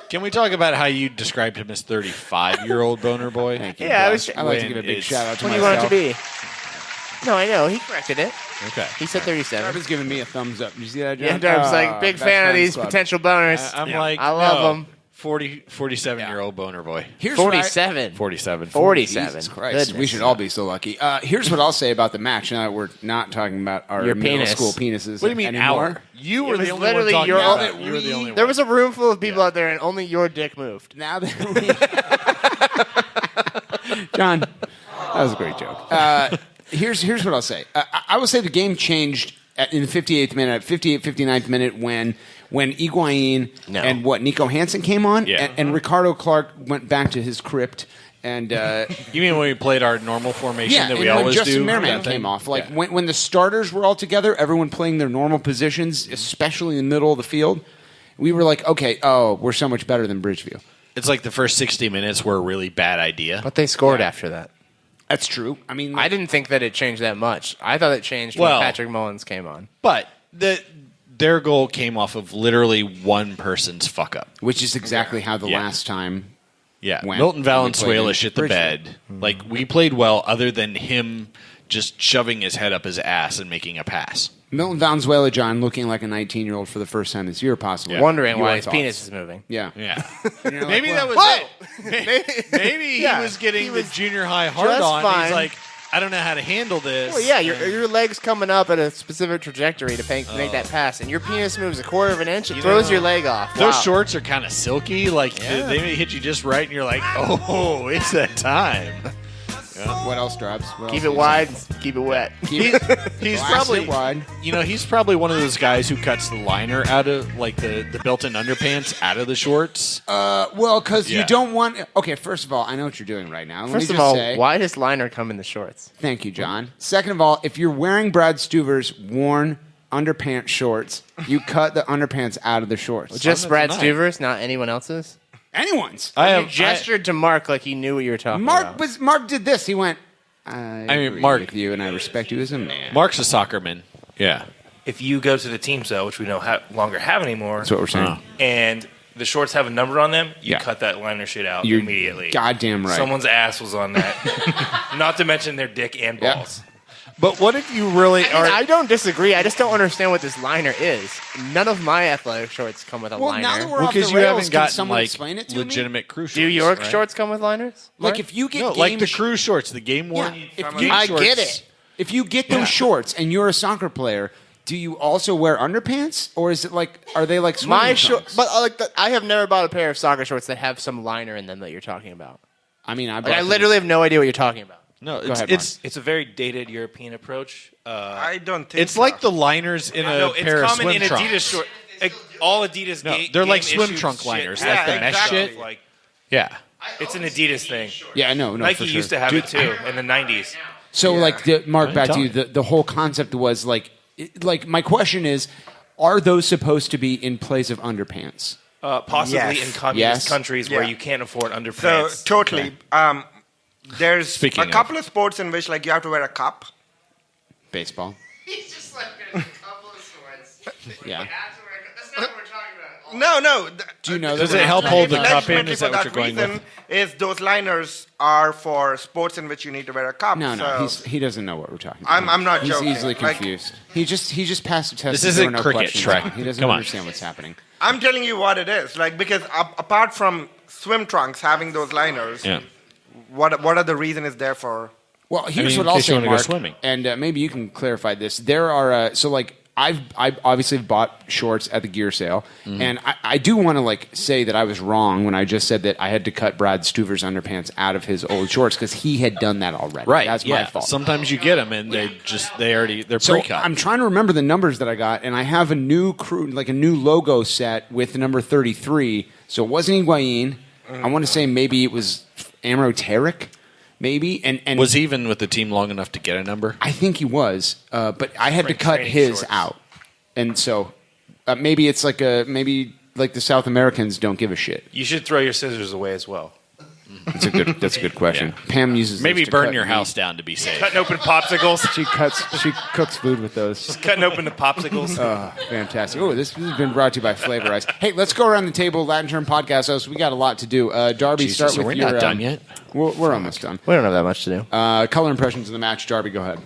Can we talk about how you described him as 35-year-old boner boy? Thank you. Yeah, I like to give a big shout out to What do myself. you want it to be? No, I know. He corrected it. Okay. He said 37. Darby's giving me a thumbs up. You see that, John? Yeah, Darby's like, big Best fan of friends these club. potential boners. I'm like, I love them. 47-year-old boner boy. Here's what 47. 47. 47. Jesus Christ, we Goodness. should all be so lucky. Here's what I'll say about the match. Now that we're not talking about our Your middle penis. school penises. What do you mean anymore. our? You were It was the only one literally talking your about own- it. You were the only one. There was a room full of people out there, and only your dick moved. Now that we... John, that was a great joke. Here's what I'll say. I will say the game changed in the 58th minute, 59th minute when Higuain and Nico Hansen came on, and Ricardo Clark went back to his crypt. And you mean when we played our normal formation that we and always when Justin do? Merriman came off. Like when the starters were all together, everyone playing their normal positions, especially in the middle of the field, we were like, okay, we're so much better than Bridgeview. It's like the first 60 minutes were a really bad idea. But they scored after that. That's true. I mean, I didn't think that it changed that much. I thought it changed when Patrick Mullins came on. But their goal came off of literally one person's fuck up. Which is exactly how the last time went. Milton Valenzuela in shit the Bridgeview. bed. Like, we played well other than him just shoving his head up his ass and making a pass. Milton Valenzuela, John, looking like a 19-year-old for the first time this year, possibly. Wondering Your why his thoughts? penis is moving. Yeah. Maybe that was it. Maybe he was getting the junior high hard just on. And fine. he's like, I don't know how to handle this. Well, yeah, your leg's coming up at a specific trajectory to make that pass, and your penis moves a quarter of an inch, it throws your leg off. Those Wow. shorts are kind of silky. Like, they may hit you just right, and you're like, oh, it's that time. What else, Drabs? Keep it wide, keep it wet. He's Blast probably it wide. he's probably one of those guys who cuts the liner out of like the built-in underpants out of the shorts. Well, because you don't want... Okay, first of all, I know what you're doing right now. Let First me of just all, say, why does liner come in the shorts? Thank you, John. Second of all, if you're wearing Brad Stuver's worn underpants shorts, you cut the underpants out of the shorts. Just Brad Stuver's, not anyone else's? Anyone's. You gestured to Mark like he knew what you were talking about. Mark did this. He went, I mean, agree Mark- with you, and I respect you as a man. Mark's a soccerman. Yeah. If you go to the teams, though, which we no longer have anymore, That's what we're saying. and the shorts have a number on them, you Yeah. cut that liner shit out You're immediately. goddamn right. Someone's ass was on that. Not to mention their dick and balls. But what if you really I mean, I don't disagree. I just don't understand what this liner is. None of my athletic shorts come with a Well, liner. now that we're Well, off the because you rails, haven't can gotten someone like explain it to me? legitimate crew shorts. Do your right? shorts come with liners? Like, if you get like the game crew shorts, the game worn. if game I shorts. get it. If you get those shorts and you're a soccer player, do you also wear underpants, or is it like are they like swimming My trunks? shorts, but I have never bought a pair of soccer shorts that have some liner in them that you're talking about. I mean, I literally have no idea what you're talking about. No, Go ahead, It's a very dated European approach. I don't think It's like the liners in a no, it's pair of common swim in trunks. Adidas short. All Adidas. No, game they're like swim issued trunk shit. liners, Yeah, like the mesh exactly. shit. Like, Yeah. it's an Adidas thing. Yeah, no, Nike for sure. used to have it too in the '90s. So, like, Mark, back to you. telling The whole concept was like my question is, are those supposed to be in place of underpants? Possibly Yes. in communist Yes. countries where Yeah. you can't afford So underpants. totally. There's Speaking a couple of sports in which like you have to wear a cup. Baseball. He's just like a couple of shorts. Yeah. That's not what we're talking about. No. Do you know? Does that it help hold the cup in? Legitimately Is that for what you're going reason with? Is those liners are for sports in which you need to wear a cup. No, so he doesn't know what we're talking about. I'm not He's joking. easily Like- confused. He just passed a test. This and isn't there were no cricket, questions Shrek. on it. He doesn't Come on. understand what's happening. I'm telling you what it is. Like because apart from swim trunks having those liners, Yeah. what are the reason is there for? Well, here's mean, what in I'll case you say, wanna go Mark, swimming. and maybe you can clarify this. There are so like I obviously have bought shorts at the gear sale, and I do want to say that I was wrong when I just said that I had to cut Brad Stuver's underpants out of his old shorts because he had done that already. Right. That's my fault. Sometimes you get them and they're So pre-cut. I'm trying to remember the numbers that I got, and I have a new crew, like a new logo set with the number 33. So it wasn't Higuain. I want to say maybe it was Amro Tarek. Maybe and was he even with the team long enough to get a number? I think he was, but I had to cut his out, and so maybe it's maybe the South Americans don't give a shit. You should throw your scissors away as well. That's a good question. Yeah. Pam uses maybe those to burn cut your meat. house down to be safe. Cutting open popsicles. She cooks food with those. Just cutting open the popsicles. Oh, fantastic. Oh, this has been brought to you by Flavor Ice. Hey, let's go around the table, Latin Term Podcast host. We got a lot to do. Darby, start with we're your... not done yet? We're almost done. We don't have that much to do. Color impressions of the match. Darby, go ahead.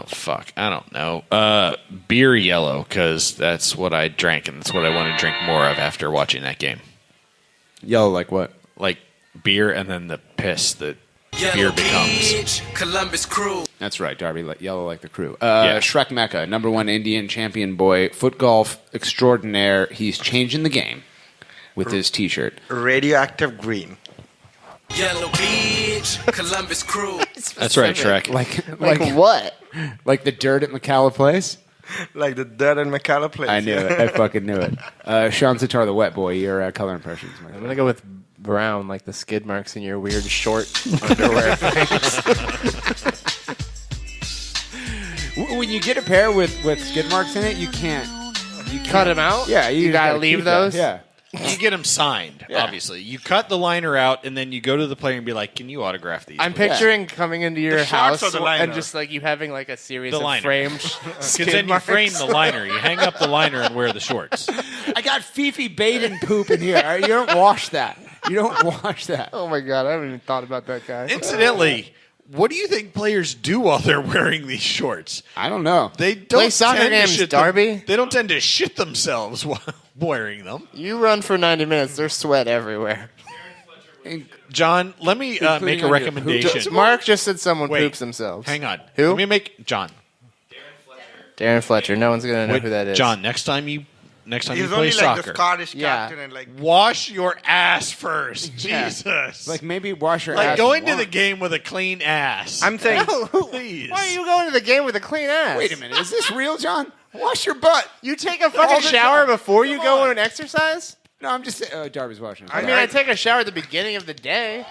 Fuck. I don't know. Beer yellow, because that's what I drank, and that's what I want to drink more of after watching that game. Yellow like what? Like beer and then the piss that beer becomes. Columbus Crew. That's right, Darby. Yellow like the crew. Shrek Mecca, #1 Indian champion boy, foot golf extraordinaire. He's changing the game with his T-shirt. Radioactive green. Yellow Beach, Columbus Crew. That's right, Shrek. Like what? Like the dirt at McCalla Place? Like the dirt in McCalla Place. I knew it. I fucking knew it. Sean Sitar, the wet boy, your color impressions. I'm going to go with brown, like the skid marks in your weird short underwear things. When you get a pair with skid marks in it, you can't cut them out? Yeah, you gotta leave keep those? that. You get them signed, obviously. You cut the liner out, and then you go to the player and be like, can you autograph these? I'm picturing coming into your house or the liner? and just you having a series The of liner. framed Because skid then you marks. frame the liner. You hang up the liner and wear the shorts. I got Fifi Baden poop in here. All right, you don't wash that. You don't wash that. Oh my god, I haven't even thought about that guy. Incidentally, what do you think players do while they're wearing these shorts? I don't know. They don't Play soccer tend to games, shit Darby. They don't tend to shit themselves while wearing them. You run for 90 minutes, there's sweat everywhere. John, let me make a recommendation. Mark just said someone Wait, poops themselves. Hang on. Who? Let me make John. Darren Fletcher. No one's gonna know who that is. John, next time you He's play only soccer, the Scottish captain and wash your ass first. Yeah. Jesus. Maybe wash your Like ass. go into the game with a clean ass. I'm saying, Please. Why are you going to the game with a clean ass? Wait a minute. Is this real, John? Wash your butt. You take a fucking shower before you go on an exercise? No, I'm just saying. Darby's washing. I mean, I take a shower at the beginning of the day.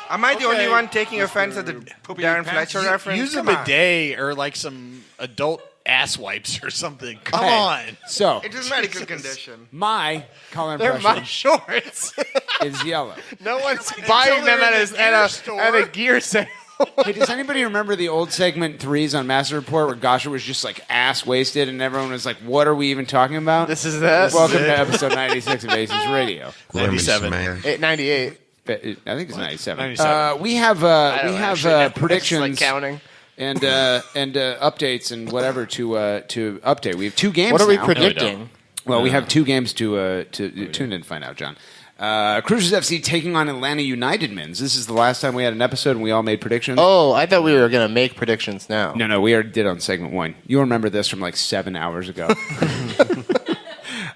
am I the only one taking offense at the Darren Fletcher reference? Use a Come on. bidet or some adult ass wipes or something. Come Okay. on. So It is medical condition. my color They're impression my shorts. is yellow. No one's buying them at a gear sale. Hey, does anybody remember the old segment 3s on Master Report where Gosher was just ass wasted and everyone was like, what are we even talking about? This is this. Welcome to episode 96 of Aces Radio. 97. 98. I think it's 97. 97. We have predictions counting. and updates and whatever to update. We have two games. What are we now. predicting? Well, we have two games to tune in and find out, John. Cruisers FC taking on Atlanta United Men's. This is the last time we had an episode and we all made predictions. Oh, I thought we were going to make predictions now. No, we already did on segment 1. You'll remember this from 7 hours ago.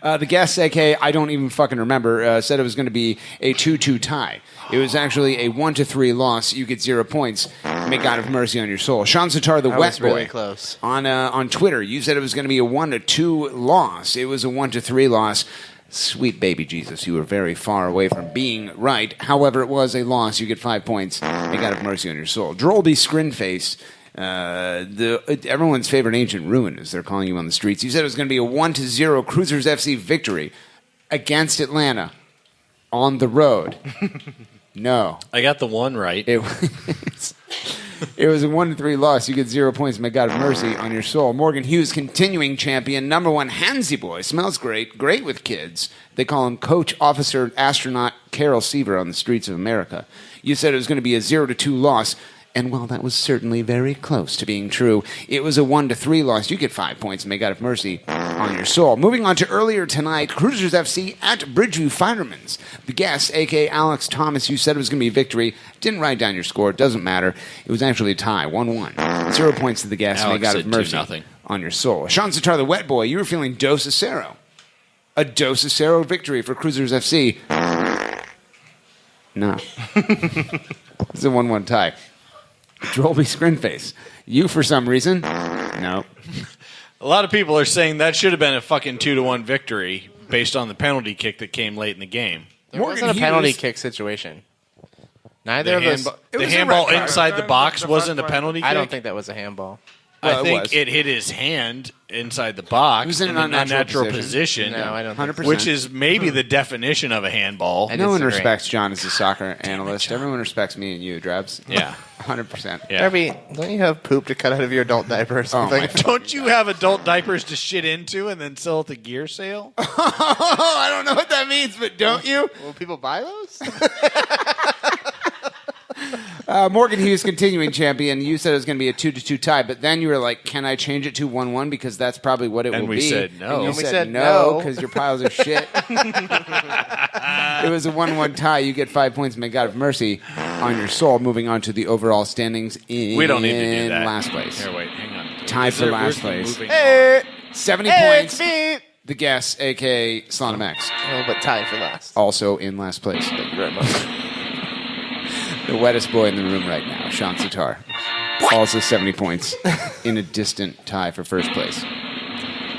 The guest, a.k.a. I don't even fucking remember, said it was going to be a 2-2 tie. It was actually a 1-3 loss. You get 0 points. May God have mercy on your soul. Sean Sitar, the wet boy, really close. on Twitter, you said it was going to be a 1-2 loss. It was a 1-3 loss. Sweet baby Jesus, you were very far away from being right. However, it was a loss. You get 5 points. May God have mercy on your soul. Drolby Scrinface, everyone's favorite ancient ruin, as they're calling you on the streets. You said it was going to be a 1-0 Cruisers FC victory against Atlanta on the road. No. I got the one right. It was a 1-3 loss. You get 0 points. May God have mercy on your soul. Morgan Hughes, continuing champion. #1 Hansy boy. Smells great. Great with kids. They call him Coach, Officer, Astronaut Carol Seaver on the streets of America. You said it was going to be a 0-2 loss. And while that was certainly very close to being true, it was a 1-3 loss. You get 5 points. May God have mercy on your soul. Moving on to earlier tonight, Cruisers FC at Bridgeview Firemen's. The guest, a.k.a. Alex Thomas, you said it was going to be a victory. Didn't write down your score. It doesn't matter. It was actually a tie, 1-1. 0 points to the guest. Alex May God said have mercy 2-0. on your soul. Sean Sitar, the wet boy, you were feeling Dos Acero. A Dos Acero victory for Cruisers FC. No. It's a 1-1 tie. Drolby Scrinface, you for some reason? No. A lot of people are saying that should have been a fucking 2-1 victory based on the penalty kick that came late in the game. There wasn't a penalty kick situation. Neither of us. The handball inside the box wasn't a penalty kick? I don't think that was a handball. I think it hit his hand inside the box. It was in an unnatural unnatural position. No, I don't think so. 100%. Which is maybe the definition of a handball. No one respects John as a soccer analyst. Everyone respects me and you, Drabs. Yeah. 100%. Yeah. Derby, don't you have poop to cut out of your adult diaper or something? Don't you have adult diapers to shit into and then sell at the gear sale? I don't know what that means, but don't you? Will people buy those? Morgan Hughes, continuing champion. You said it was going to be a 2-2 tie, but then you were like, "Can I change it to 1-1 because that's probably what it will be?" And we said no. And you said no because your piles are shit. It was a 1-1 tie. You get 5 points. May God have mercy on your soul. Moving on to the overall standings in We don't need to do that. last place. Here, wait, hang on. Tie for last place. Hey, 70 it's points. me. The guess, a.k.a. Slonim X. Oh, but tie for last. Also in last place. Thank you very much. The wettest boy in the room right now, Sean Sitar. Also 70 points in a distant tie for first place.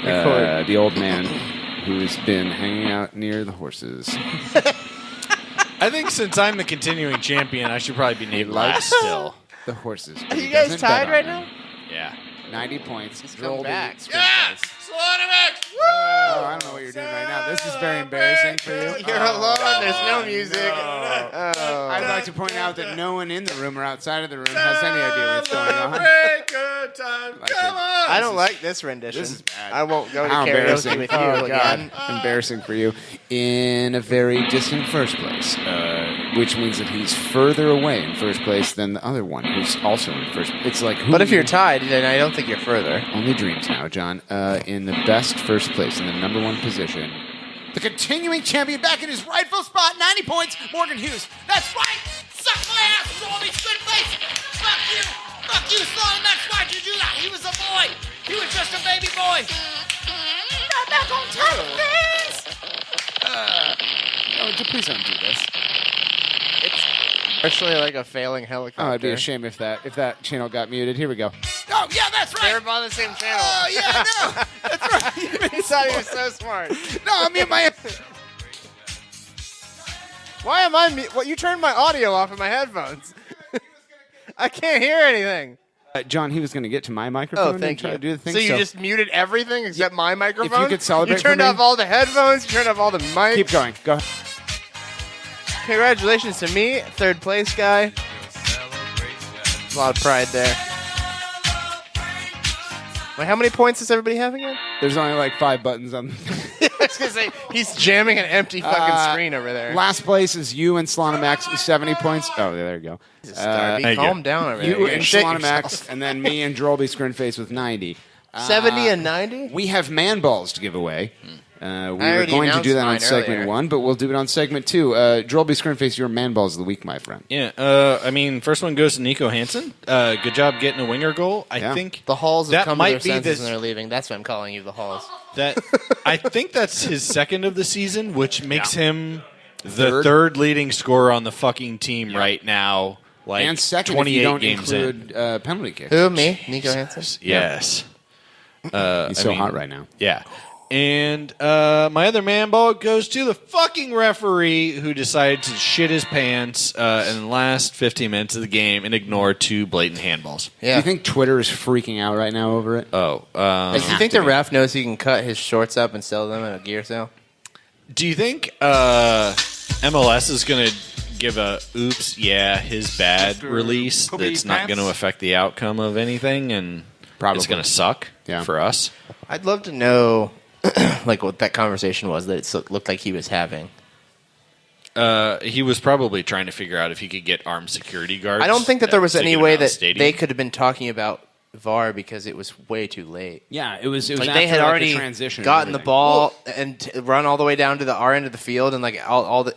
The old man who's been hanging out near the horses. I think since I'm the continuing champion, I should probably be named last still. The horses. Are you guys tied right now? Yeah. 90 points. Come back. Oh, I don't know what you're doing right now. This is very embarrassing for you. You're alone. There's no music. I'd like to point out that no one in the room or outside of the room has any idea what's going on. I don't like this rendition. This is bad. I won't go to How karaoke embarrassing. with you Oh, again. God. Embarrassing for you. In a very distant first place, which means that he's further away in first place than the other one who's also in first. It's like, But if you're tied, then I don't think you're further. only dreams now, John. In the best first place, in the number one position, the continuing champion back in his rightful spot, 90 points, Morgan Hughes. That's right! Suck my ass, Rolly Scrinface! Fuck you! Fuck you, Slonim X! Why'd you do that? He was a boy! He was just a baby boy! Not back on top, things! Please don't do this. It's actually like a failing helicopter. Oh, it'd be a shame if that channel got muted. Here we go. Oh, yeah, that's right! They were on the same channel. Oh, yeah, no! That's right! He thought he was so smart. No, I mean, my... Why am I... Well, you turned my audio off of my headphones. I can't hear anything. John, he was going to get to my microphone Oh, thank and try you. to do the thing. So you just muted everything except my microphone? If you could celebrate You turned for me? off all the headphones, you turned off all the mics. Keep going. Go ahead. Congratulations to me, third place guy. A lot of pride there. Wait, how many points does everybody have again? There's only like 5 buttons on. I was going to say, he's jamming an empty fucking screen over there. Last place is you and Slonim X with 70 points. Oh, there you go. Darby, calm down over there. You You're and shit Slonim yourself. X, and then me and Drolby Scrinface with 90. 70 and 90? We have man balls to give away. We were already going to do announced that on mine segment earlier. 1, but we'll do it on segment 2. Drolby Scrinface, your man balls of the week, my friend. Yeah, I mean, first one goes to Nico Hansen. Good job getting a winger goal. I think The Halls have that come to their might be senses the and they're leaving. That's why I'm calling you the Halls. that. I think that's his second of the season, which makes him the third leading scorer on the fucking team right now. Like And second, if 28 you don't games include penalty kicks. Who, me? Nico Hansen? Yes. He's I so mean, hot right now. Yeah. And my other man ball goes to the fucking referee who decided to shit his pants in the last 15 minutes of the game and ignore 2 blatant handballs. Do you think Twitter is freaking out right now over it? Oh. Do you think the ref knows he can cut his shorts up and sell them at a gear sale? Do you think MLS is going to give a oops, yeah, his bad release that's not going to affect the outcome of anything and it's going to suck for us? I'd love to know like what that conversation was that it looked like he was having. He was probably trying to figure out if he could get armed security guards. I don't think that there was to any get him way out of the that stadium. they could have been talking about VAR because it was way too late. Yeah, it was like after, they had like, already the transition gotten the and ball and run all the way down to the our end of the field and like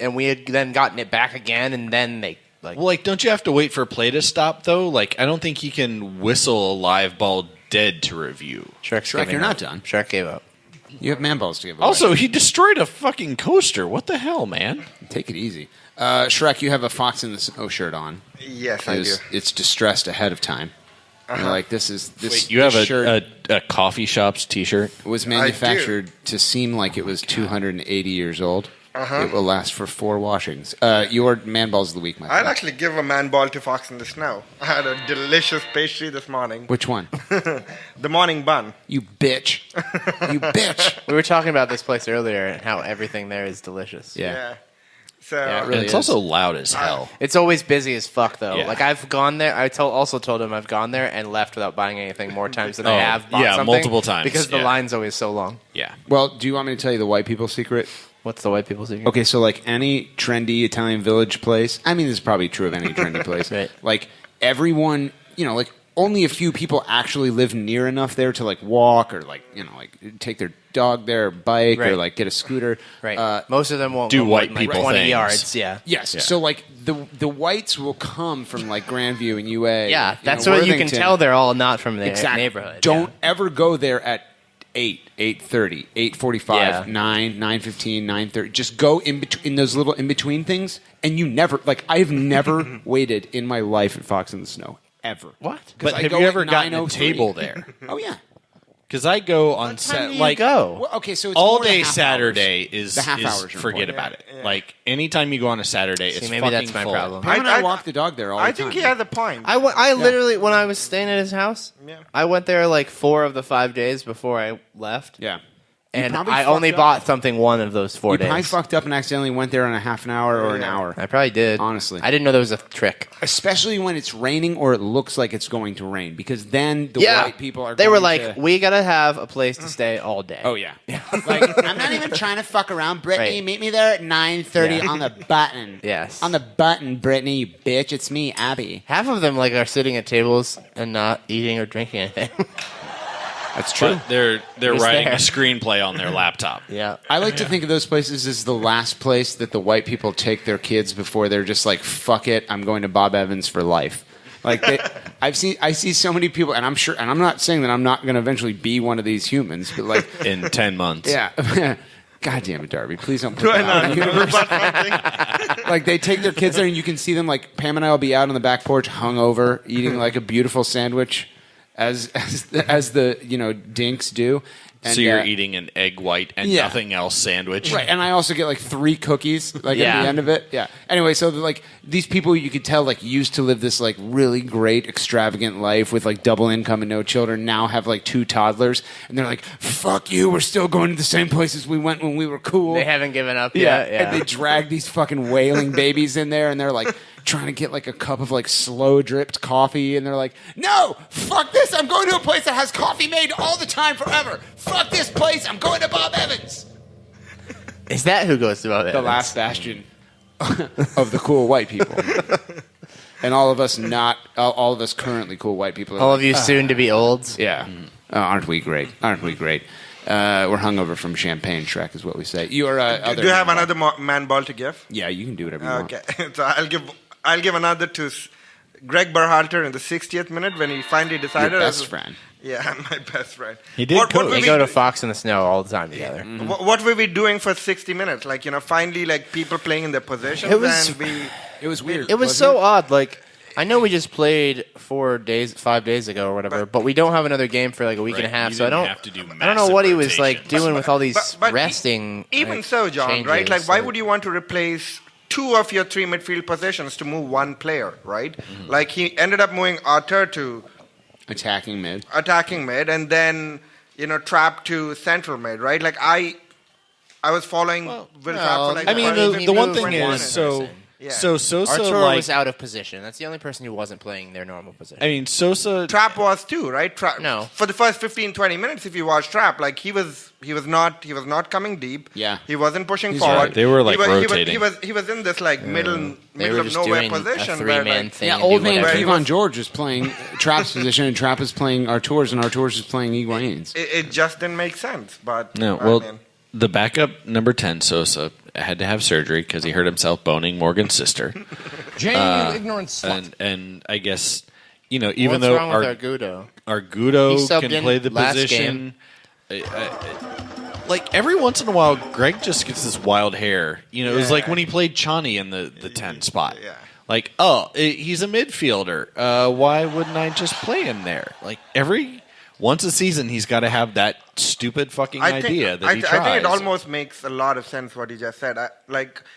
and we had then gotten it back again and then they like Well, like, don't you have to wait for a play to stop though? Like, I don't think he can whistle a live ball Dead to review. Shrek, you're not done. Shrek gave up. You have man balls to give away. Also, he destroyed a fucking coaster. What the hell, man? Take it easy. Shrek, you have a Fox in the Snow shirt on. Yes, I do. It's distressed ahead of time. You're like, this is this. Wait, you have shirt a coffee shop's T-shirt? was manufactured to seem like it was 280 years old. It will last for 4 washings. Your man balls of the week, my friend. I'd actually give a man ball to Fox in the Snow. I had a delicious pastry this morning. Which one? The morning bun. You bitch. You bitch. We were talking about this place earlier and how everything there is delicious. Yeah. So Yeah, it And really it's is. also loud as hell. It's always busy as fuck, though. Yeah. Like, I've gone there. I also told him I've gone there and left without buying anything more times than I have bought something. multiple times. Because the Yeah. line's always so long. Yeah. Well, do you want me to tell you the white people secret? What's the white people secret? Okay, so like any trendy Italian village place, I mean, this is probably true of any trendy place. Right. Like everyone, like only a few people actually live near enough there to like walk or like take their dog there, or bike or Right. like get a scooter. Right. Most of them won't Do go more white than, like, people 20 things. yards. Yeah. Yes. Yeah. So like the whites will come from like Grandview and UA. Yeah, that's what you can Worthington. tell. They're all not from the Exactly. neighborhood. Don't ever go there at 8, 8:30, 8:45, Yeah. 9, 9:15, 9:30. Just go in those little in between things, and you never I've never waited in my life at Fox in the Snow ever. What? 'Cause But I have go you at ever gotten a 9:03. table there? Oh yeah. Because I go on What time set do you like go? Well, okay, so it's all more the day half Saturday hours. is The half is hours are forget important. about it. Yeah. Like anytime you go on a Saturday, See, it's maybe fucking that's my full. problem. Pam and I I- walk the dog there all I the time. think he has a point. I literally, when I was staying at his house, Yeah. I went there like 4 of the 5 days before I left. Yeah. And probably I only fucked up. bought something one of those 4 You days. probably fucked up and accidentally went there in a half an hour or an hour. I probably did. Honestly. I didn't know there was a trick. Especially when it's raining or it looks like it's going to rain, because then the Yeah. white people are They going were like, to... we got to have a place to stay all day. Oh, yeah. Like, I'm not even trying to fuck around. Brittany, Right. meet me there at 9:30 Yeah. on the button. Yes. On the button, Brittany, you bitch. It's me, Abby. Half of them are sitting at tables and not eating or drinking anything. That's true. But they're Just writing there. a screenplay on their laptop. Yeah. I like to think of those places as the last place that the white people take their kids before they're just like, fuck it, I'm going to Bob Evans for life. Like I see so many people, and I'm sure, and I'm not saying that I'm not going to eventually be one of these humans, but like In 10 months. yeah. God damn it, Darby! Please don't put Do I that out not in the know universe. about something? Like they take their kids there, and you can see them. Like Pam and I will be out on the back porch, hungover, eating like a beautiful sandwich, as the dinks do. And, So you're eating an egg white and yeah. nothing else sandwich. right? And I also get like 3 cookies, like Yeah. at the end of it. Yeah. Anyway, so like these people, you could tell like used to live this like really great extravagant life with like double income and no children. Now have like 2 toddlers, and they're like, "Fuck you! We're still going to the same places we went when we were cool." They haven't given up Yeah, yet. Yeah. and they drag these fucking wailing babies in there, and they're like trying to get like a cup of like slow dripped coffee, and they're like, "No, fuck this! I'm going to a place that has coffee made all the time forever. Fuck this place! I'm going to Bob Evans." Is that who goes to Bob Evans? The last bastion of the cool white people, and all of us currently cool white people. Are All like, of you soon to be olds. yeah. Aren't we great? Aren't we great? We're hungover from champagne, Shrek, is what we say. You're other. Do you have another man ball to give? Yeah, you can do whatever you want. Okay, so I'll give another to Greg Berhalter in the 60th minute when he finally decided. Your best friend. Yeah, my best friend. He did coach. They go to Fox in the Snow all the time together. What were we doing for 60 minutes? Like, finally, like people playing in their positions, It was- and we. It was weird. It was wasn't so odd. Like, I know we just played 5 days ago or whatever, but we don't have another game for like a week and a half. You So I didn't don't have to do I don't know massive what he was like rotations. doing with all these But resting. Even like, so, John, changes, right? Like, why would you want to replace 2 of your 3 midfield positions to move 1 player, right? Like, he ended up moving Arthur to attacking mid. attacking mid, and then Trapp to central mid, right? Like, I was following Will Trapp for like. I mean, the the one moved thing one is, person. Yeah. so Sosa, Arturo like, was out of position. That's the only person who wasn't playing their normal position. I mean, Sosa. Trapp was too, right? No. For the first 15-20 minutes, if you watch Trapp, like he was not coming deep. Yeah. He wasn't pushing He's forward. right. They were, like, he rotating. He was in this like middle They were of just nowhere doing position a where 3-man like thing. Yeah, and old do man whatever. Kevon George is playing Trapp's position, and Trapp is playing Artur's, and Artur's is playing Higuain's. it just didn't make sense. But No, I well, mean, the backup number 10, Sosa, had to have surgery because he hurt himself boning Morgan's sister. Jane, you ignorant slut. And I guess, even What's though wrong with Argudo? Argudo He subbed can in play the last position. Like every once in a while, Greg just gets this wild hair. You know, it was like when he played Chani in the 10 spot. Yeah. Like, he's a midfielder. Why wouldn't I just play him there? Like once a season, he's got to have that stupid fucking idea that he tries. I think it almost makes a lot of sense what he just said.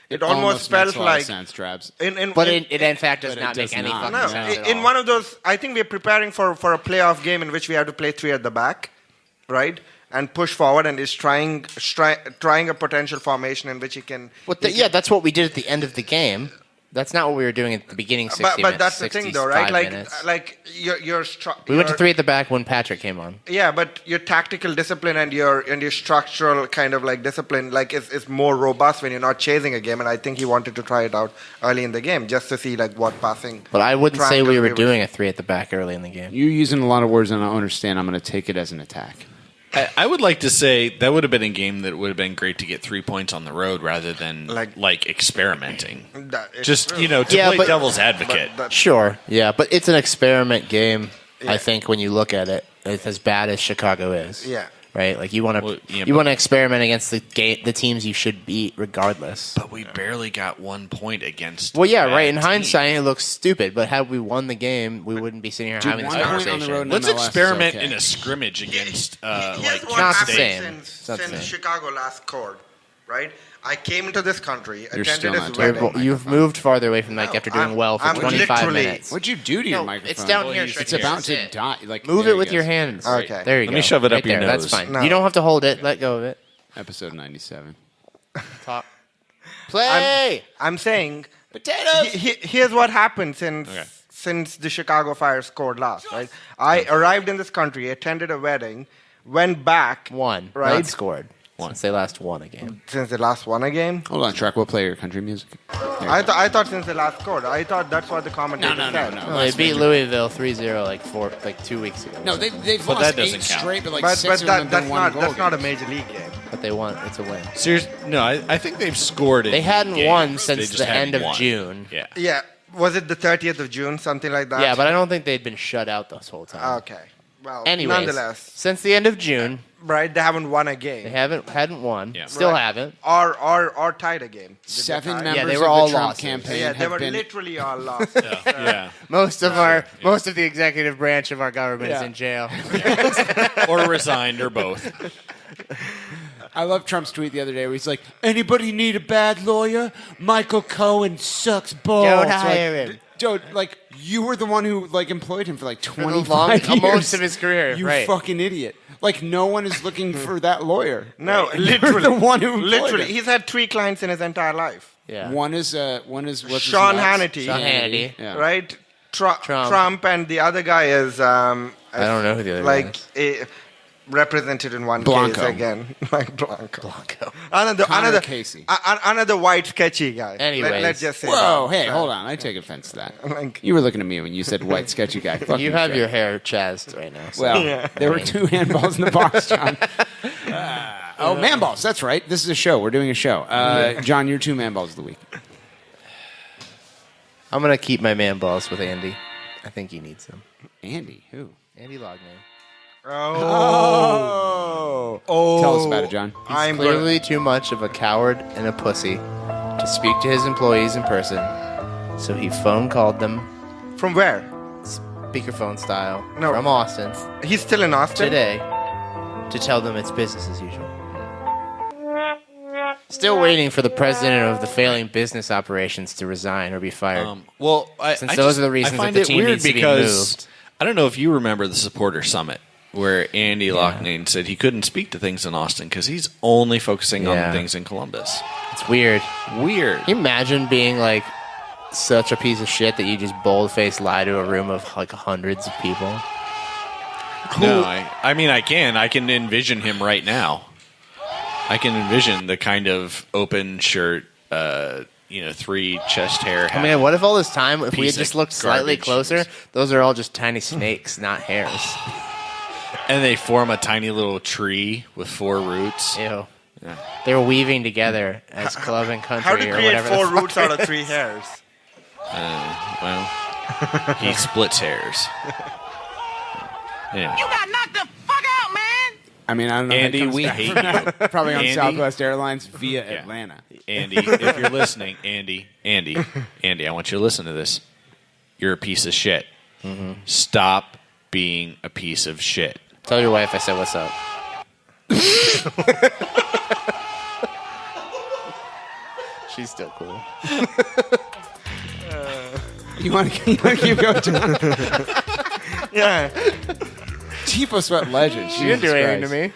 It almost felt makes a lot like of sense, Trabs. It in fact does not make any fucking sense at in all. one of those, I think we're preparing for a playoff game in which we have to play 3 at the back, right? And push forward, and is trying a potential formation in which he can. That's what we did at the end of the game. That's not what we were doing at the beginning. 60 minutes. But that's the thing, though, right? Like We went to 3 at the back when Patrick came on. Yeah, but your tactical discipline and your structural kind of like discipline is more robust when you're not chasing a game. And I think he wanted to try it out early in the game just to see like what passing. But I wouldn't say we were doing a 3 at the back early in the game. You're using a lot of words, and I don't understand. I'm going to take it as an attack. I would like to say that would have been a game that would have been great to get 3 points on the road rather than like experimenting. Just to play devil's advocate. Sure, yeah, but it's an experiment game. Yeah. I think when you look at it, it's as bad as Chicago is. Yeah. Right, like you want to experiment against the teams you should beat regardless. But we barely got 1 point against. Well, yeah, right. In hindsight, it looks stupid. But had we won the game, we wouldn't be sitting here having this conversation. Let's experiment in a scrimmage against not the same. Since Chicago last scored, right? I came into this country, You're still attended not this wedding. You've moved farther away from the mic after doing well for 25 minutes. What'd you do to your microphone? It's down here. It's about to die. Like, move it with your hands. Okay. There you go. Let me shove it up your there. nose. That's fine. No. You don't have to hold it. Let go of it. Episode 97. Talk. Play. I'm saying potatoes. Here's what happened since the Chicago Fire scored last. Right, I arrived in this country, attended a wedding, went back. Won. Right? Not scored. Since they last won a game. Since they last won a game. Hold on, Track. We'll play your country music. I thought since they last scored. I thought that's what the commentator said. No, they beat Louisville 3-0 like 2 weeks ago. No, they've lost that 8 doesn't count. straight, but like But 6 of them have been one goal that's not a games. major league game. But they won. It's a win. Seriously, no, I think they've scored it. They hadn't won They since just the hadn't end of won. June. Yeah. Yeah. Was it the 30th of June, something like that? Yeah, but I don't think they'd been shut out this whole time. Okay. Well, Anyways, nonetheless, since the end of June, right? They haven't won a game. they hadn't won. Yeah. Still haven't. Or tied a game. 7 tie? members they were of all the Trump losses. campaign Yeah, they have were been literally all lost. Yeah. Most of the executive branch of our government is in jail. Or resigned, or both. I love Trump's tweet the other day where he's like, "Anybody need a bad lawyer? Michael Cohen sucks balls. Don't hire him." Dude, like you were the one who like employed him for like 25 years. Most of his career. You right. fucking idiot. Like no one is looking for that lawyer. No, You're literally, the one who employed literally, him. he's had 3 clients in his entire life. Yeah. One is what's his Sean nuts? Hannity. Sean Hannity. Yeah. Right? Trump, and the other guy is I don't know who the other guy is. Represented in one Blanco. case again, like Blanco. Blanco. Another Casey. Another white sketchy guy. Anyways. Let's just say. Whoa, that. hey, So- hold on. I take offense to that. Like- You were looking at me when you said white sketchy guy. Fuck You have Trey. your hair chazzed right now. So. Well, there were 2 handballs in the box, John. Man balls. That's right. This is a show. We're doing a show. John, your 2 man balls of the week. I'm going to keep my man balls with Andy. I think he needs them. Andy, who? Andy Logney. Oh. Tell us about it, John. He's clearly too much of a coward and a pussy to speak to his employees in person, so he phone called them. From where? Speakerphone style. No. From Austin. He's still in Austin? Today, to tell them it's business as usual. Still waiting for the president of the failing business operations to resign or be fired. Since those are the reasons that the team needs to be moved. I don't know if you remember the supporter summit where Andy Loughnane said he couldn't speak to things in Austin because he's only focusing on things in Columbus. It's weird. Weird. Can you imagine being like such a piece of shit that you just bold-faced lie to a room of like hundreds of people? No, I mean I can envision him right now. I can envision the kind of open shirt, 3 chest hair. I mean, what if all this time, if we had piece just of looked slightly garbage. closer, those are all just tiny snakes, not hairs. And they form a tiny little tree with 4 roots. Ew. Yeah. They're weaving together as club and country How to or create whatever. 4 the fuck roots out it of 3 is. hairs? He splits hairs. Yeah. You got knocked the fuck out, man. I mean, I don't know. Andy, how it comes we back hate from that. you. Probably on Andy? Southwest Airlines via Atlanta. Andy, if you're listening, Andy, I want you to listen to this. You're a piece of shit. Stop being a piece of shit. Tell your wife I said what's up. She's still cool. You want to keep going, John? Yeah. Tifo Sweat legend. She didn't do anything to me.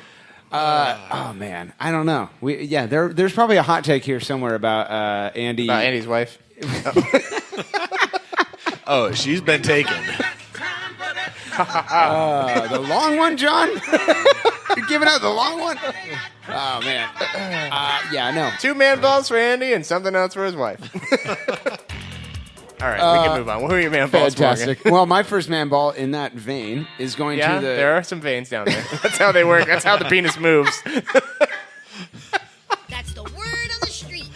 Oh man, I don't know. There's probably a hot take here somewhere about Andy. About Andy's wife. Oh, she's been taken. The long one, John. You're giving out the long one. Oh man. No. 2 man balls for Andy and something else for his wife. All right, we can move on. Who are your man balls? Fantastic. Well, my first man ball in that vein is going to the. There are some veins down there. That's how they work. That's how the penis moves. That's the word on the street.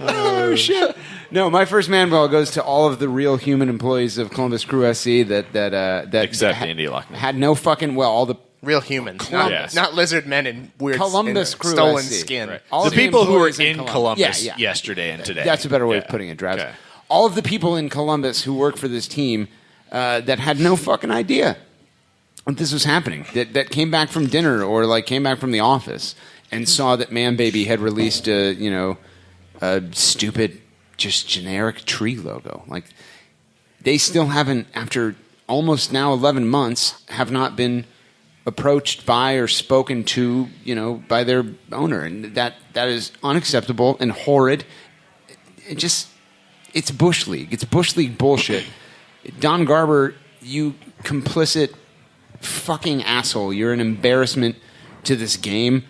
Oh shit! No, my first man ball goes to all of the real human employees of Columbus Crew SC that Except Andy Lockman. had no fucking all the Real humans, Yes. not lizard men in weird Columbus in Crew stolen SC. skin. Right. all The people who were employees in Columbus Yeah. yesterday and today. That's a better way of Yeah. putting it, Drabs. Okay. All of the people in Columbus who work for this team that had no fucking idea that this was happening, that came back from dinner or like came back from the office and saw that Man Baby had released a stupid, just generic tree logo. Like they still haven't, after almost now 11 months, have not been approached by or spoken to, by their owner, and that is unacceptable and horrid. It's Bush League. It's Bush League bullshit. Don Garber, you complicit fucking asshole. You're an embarrassment to this game.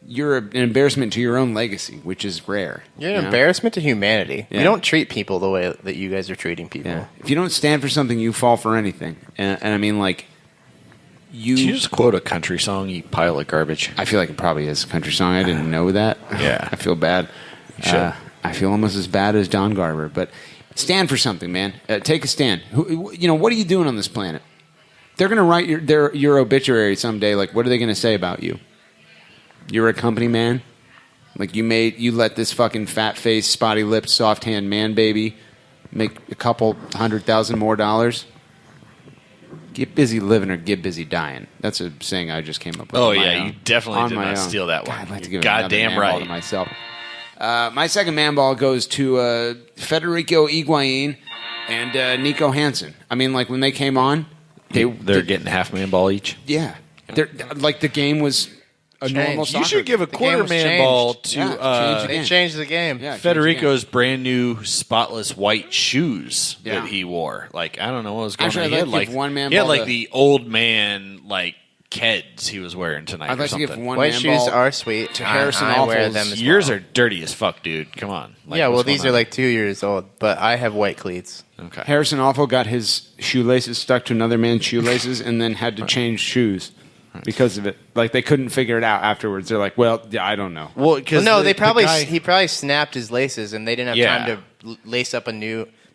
You're an embarrassment to your own legacy, which is rare. You're an embarrassment to humanity. Yeah. You don't treat people the way that you guys are treating people. Yeah. If you don't stand for something, you fall for anything. And I mean, like, Did you just quote a country song, you pile of garbage? I feel like it probably is a country song. I didn't know that. Yeah. I feel bad. You should. I feel almost as bad as Don Garber. But stand for something, man. Take a stand. What are you doing on this planet? They're going to write your obituary someday. Like, what are they going to say about you? You're a company man? Like, you let this fucking fat-faced, spotty-lipped, soft-hand man baby make a couple $100,000 more dollars? Get busy living or get busy dying. That's a saying I just came up with. Oh, on my yeah, own. you definitely On did my not own. steal that one. God, I'd like to You're give another goddamn man ball right. to myself. My second man ball goes to Federico Higuain and Nico Hansen. I mean, like, when they came on, They're getting half man ball each. yeah. Like, the game was a normal You soccer should give a The game quarter was man changed. ball to Yeah, change the They game. changed the game. Yeah, Federico's brand new spotless white shoes Yeah. that he wore. Like, I don't know what was going Actually, on. I'd He like had to give one man he had ball like to- the old man like Keds he was wearing tonight. I'd or like to give something. one White man shoes ball are sweet. to Harrison I wear Offals. them as Yours well. are dirty as fuck, dude. Come on. Like, Yeah, well, what's these going are on? like 2 years old, but I have white cleats. Okay. Harrison Awful got his shoelaces stuck to another man's shoelaces and then had to change shoes because of it. Like, they couldn't figure it out afterwards. They're like, well, yeah, I don't know. Well, because No, he probably snapped his laces, and they didn't have Yeah. time to lace up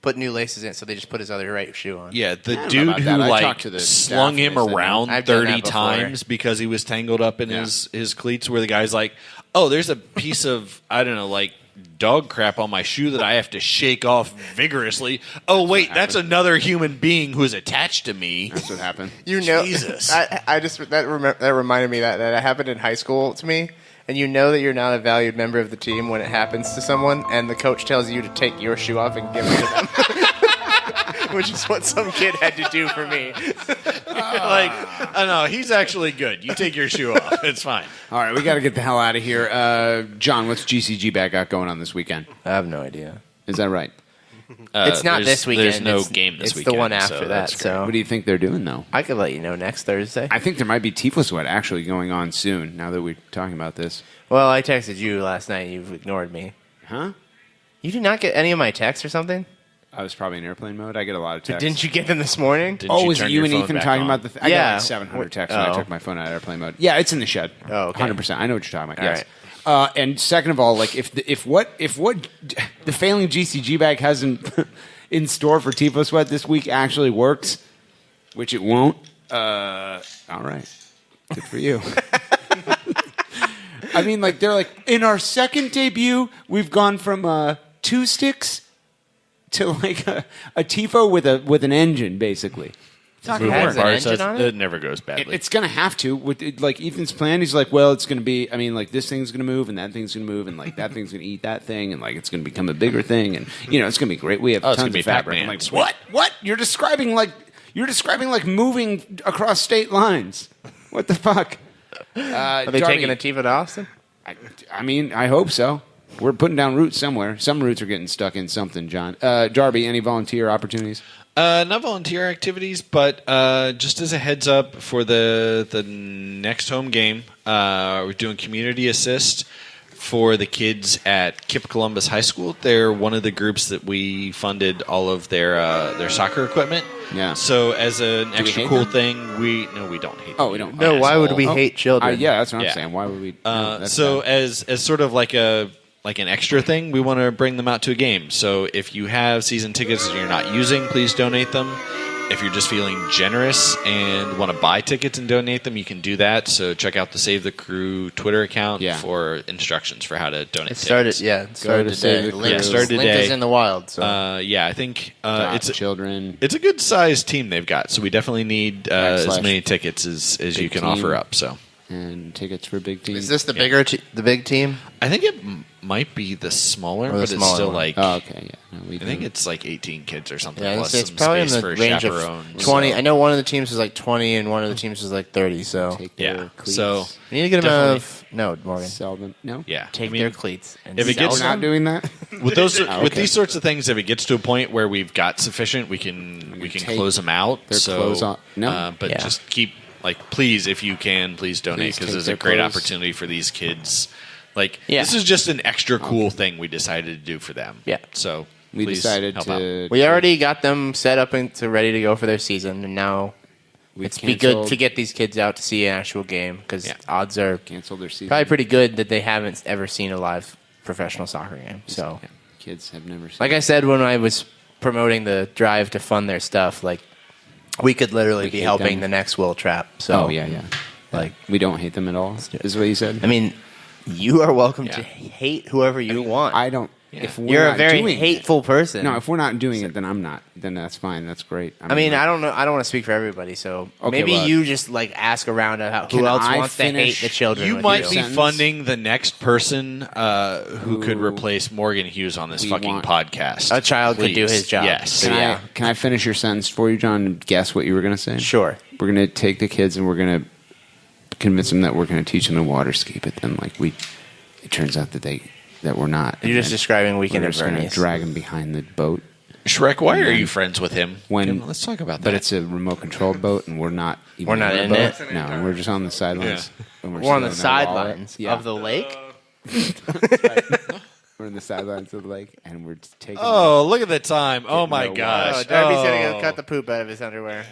put new laces in, so they just put his other right shoe on. Yeah, the I don't know dude about who that. I like talked to the slung staff him and they said, around I've done 30 that before. times because he was tangled up in his cleats, where the guy's like, oh, there's a piece of, I don't know, like dog crap on my shoe that I have to shake off vigorously. Oh, wait, that's another human being who's attached to me. That's what happened. You know, Jesus. that reminded me that happened in high school to me. And you know that you're not a valued member of the team when it happens to someone, and the coach tells you to take your shoe off and give it to them. Which is what some kid had to do for me. Like, I know, he's actually good. You take your shoe off. It's fine. All right, we got to get the hell out of here. John, what's GCG Back got going on this weekend? I have no idea. Is that right? It's not there's- this weekend. There's no It's- game this it's weekend. the one so after that. that's great. So What do you think they're doing, though? I could let you know next Thursday. I think there might be Tifo Sweat actually going on soon, now that we're talking about this. Well, I texted you last night. You've ignored me. Huh? You did not get any of my texts or something? I was probably in airplane mode. I get a lot of texts. Didn't you get them this morning? Was it you and Ethan talking about the I got Yeah. like 700 texts when I Oh. took my phone out of airplane mode. Yeah, it's in the shed. Oh, okay. 100%. I know what you're talking about. All Yes. And second of all, like if what the failing GCG bag has in store for Tifo Sweat this week actually works, which it won't, All right. Good for you. I mean, like, they're like, in our second debut, we've gone from 2 sticks to like a TIFO with an engine, basically. It's not going to work. Has an engine on It never goes badly. It's going to have to. With like Ethan's plan, he's like, well, it's going to be. I mean, like this thing's going to move, and that thing's going to move, and like that thing's going to eat that thing, and like it's going to become a bigger thing, and it's going to be great. We have tons of fabric. I'm like, what? You're describing like moving across state lines. What the fuck? Are they taking a TIFO to Austin? I mean, I hope so. We're putting down roots somewhere. Some roots are getting stuck in something, John. Darby, any volunteer opportunities? Not volunteer activities, but just as a heads up for the next home game, we're doing community assist for the kids at Kip Columbus High School. They're one of the groups that we funded all of their soccer equipment. Yeah. So as an extra cool thing, we don't hate them. Oh, we don't. No, why would we hate children? Yeah, that's what I'm saying. Why would we? So as sort of like an extra thing, we want to bring them out to a game. So if you have season tickets that you're not using, please donate them. If you're just feeling generous and want to buy tickets and donate them, you can do that. So check out the Save the Crew Twitter account for instructions for how to donate It started today. Link is in the wild. So. I think it's children. It's a good sized team they've got. So we definitely need as many tickets as you can offer up. So. And tickets for big teams. Is this the big team? I think it might be the smaller, but it's still like. Oh, okay, yeah. No, I think it's like 18 kids or something. Yeah, plus it's some probably in space the for range chaperones. of 20. I know one of the teams was like 20, and one of the teams was like 30. So so we need to get them Morgan. Sell them. No. Yeah, take their cleats. And if it gets not doing that with those with these sorts of things, if it gets to a point where we've got sufficient, we can close them out. But just keep. Like, please, if you can, please donate, because it's a great opportunity for these kids. Like, this is just an extra cool thing we decided to do for them. Yeah. So we decided help to. out. We already got them set up and ready to go for their season, and now it's be good to get these kids out to see an actual game, because odds are canceled their season. Probably pretty good that they haven't ever seen a live professional soccer game. So kids have never seen. Like I said when I was promoting the drive to fund their stuff, like. We could literally be helping the next Will Trap. So, like we don't hate them at all. Is what you said. I mean, you are welcome to hate whoever you want. I don't. If you're a very hateful person. No, if we're not doing it, then I'm not. Then that's fine. That's great. I mean, I don't know. I don't want to speak for everybody. So maybe you just like ask around who else wants to hate the children. You might be funding the next person who could replace Morgan Hughes on this fucking podcast. A child could do his job. Yes. Can I finish your sentence for you, John? And guess what you were going to say? Sure. We're going to take the kids and we're going to convince them that we're going to teach them to water ski. But then, like it turns out that we're not. You're just describing Weekend at Bernie's. We're just going to drag him behind the boat. Shrek, why are you friends with him? Let's talk about that. But it's a remote-controlled boat, and we're not even We're not in boat. it? No, we're just on the sidelines. Yeah. We're on the sidelines of the lake? We're in the sidelines of the lake, and we're taking... Oh, look at the time. Oh, my gosh. Darby's going to go cut the poop out of his underwear.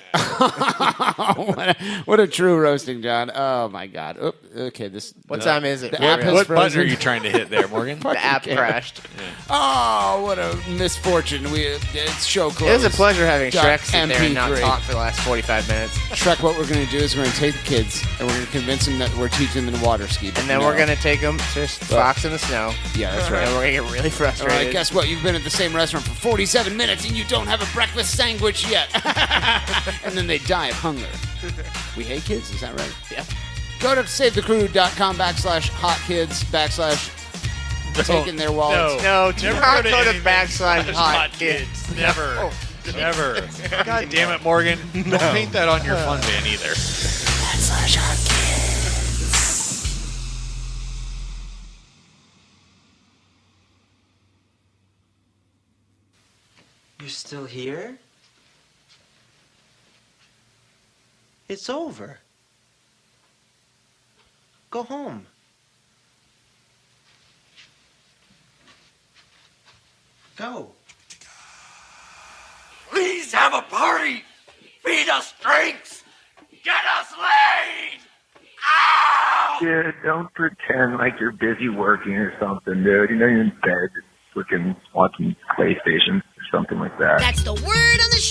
What a true roasting, John. Oh, my God. Oop, okay, What time is it? What button are you trying to hit there, Morgan? The app crashed. Oh, what a misfortune. It's show closed. It was a pleasure having Shrek sit there and not talk for the last 45 minutes. Shrek, what we're going to do is we're going to take the kids, and we're going to convince them that we're teaching them to water ski. And then we're going to take them to Fox in the Snow. Yeah, that's right. And we're going to get really frustrated. All right, guess what? You've been at the same restaurant for 47 minutes, and you don't have a breakfast sandwich yet. And then they die of hunger. We hate kids, is that right? Yeah. Go to savethecrew.com /hotkids / taking their wallets. No, do not go to /hotkids. Never. Never. God damn it, Morgan. Don't paint that on your fun van either. /hotkids. You're still here? It's over. Go home. Go. Please have a party. Feed us drinks. Get us laid. Ow! Dude, don't pretend like you're busy working or something, dude. You know you're in bed, freaking watching PlayStation or something like that. That's the word on the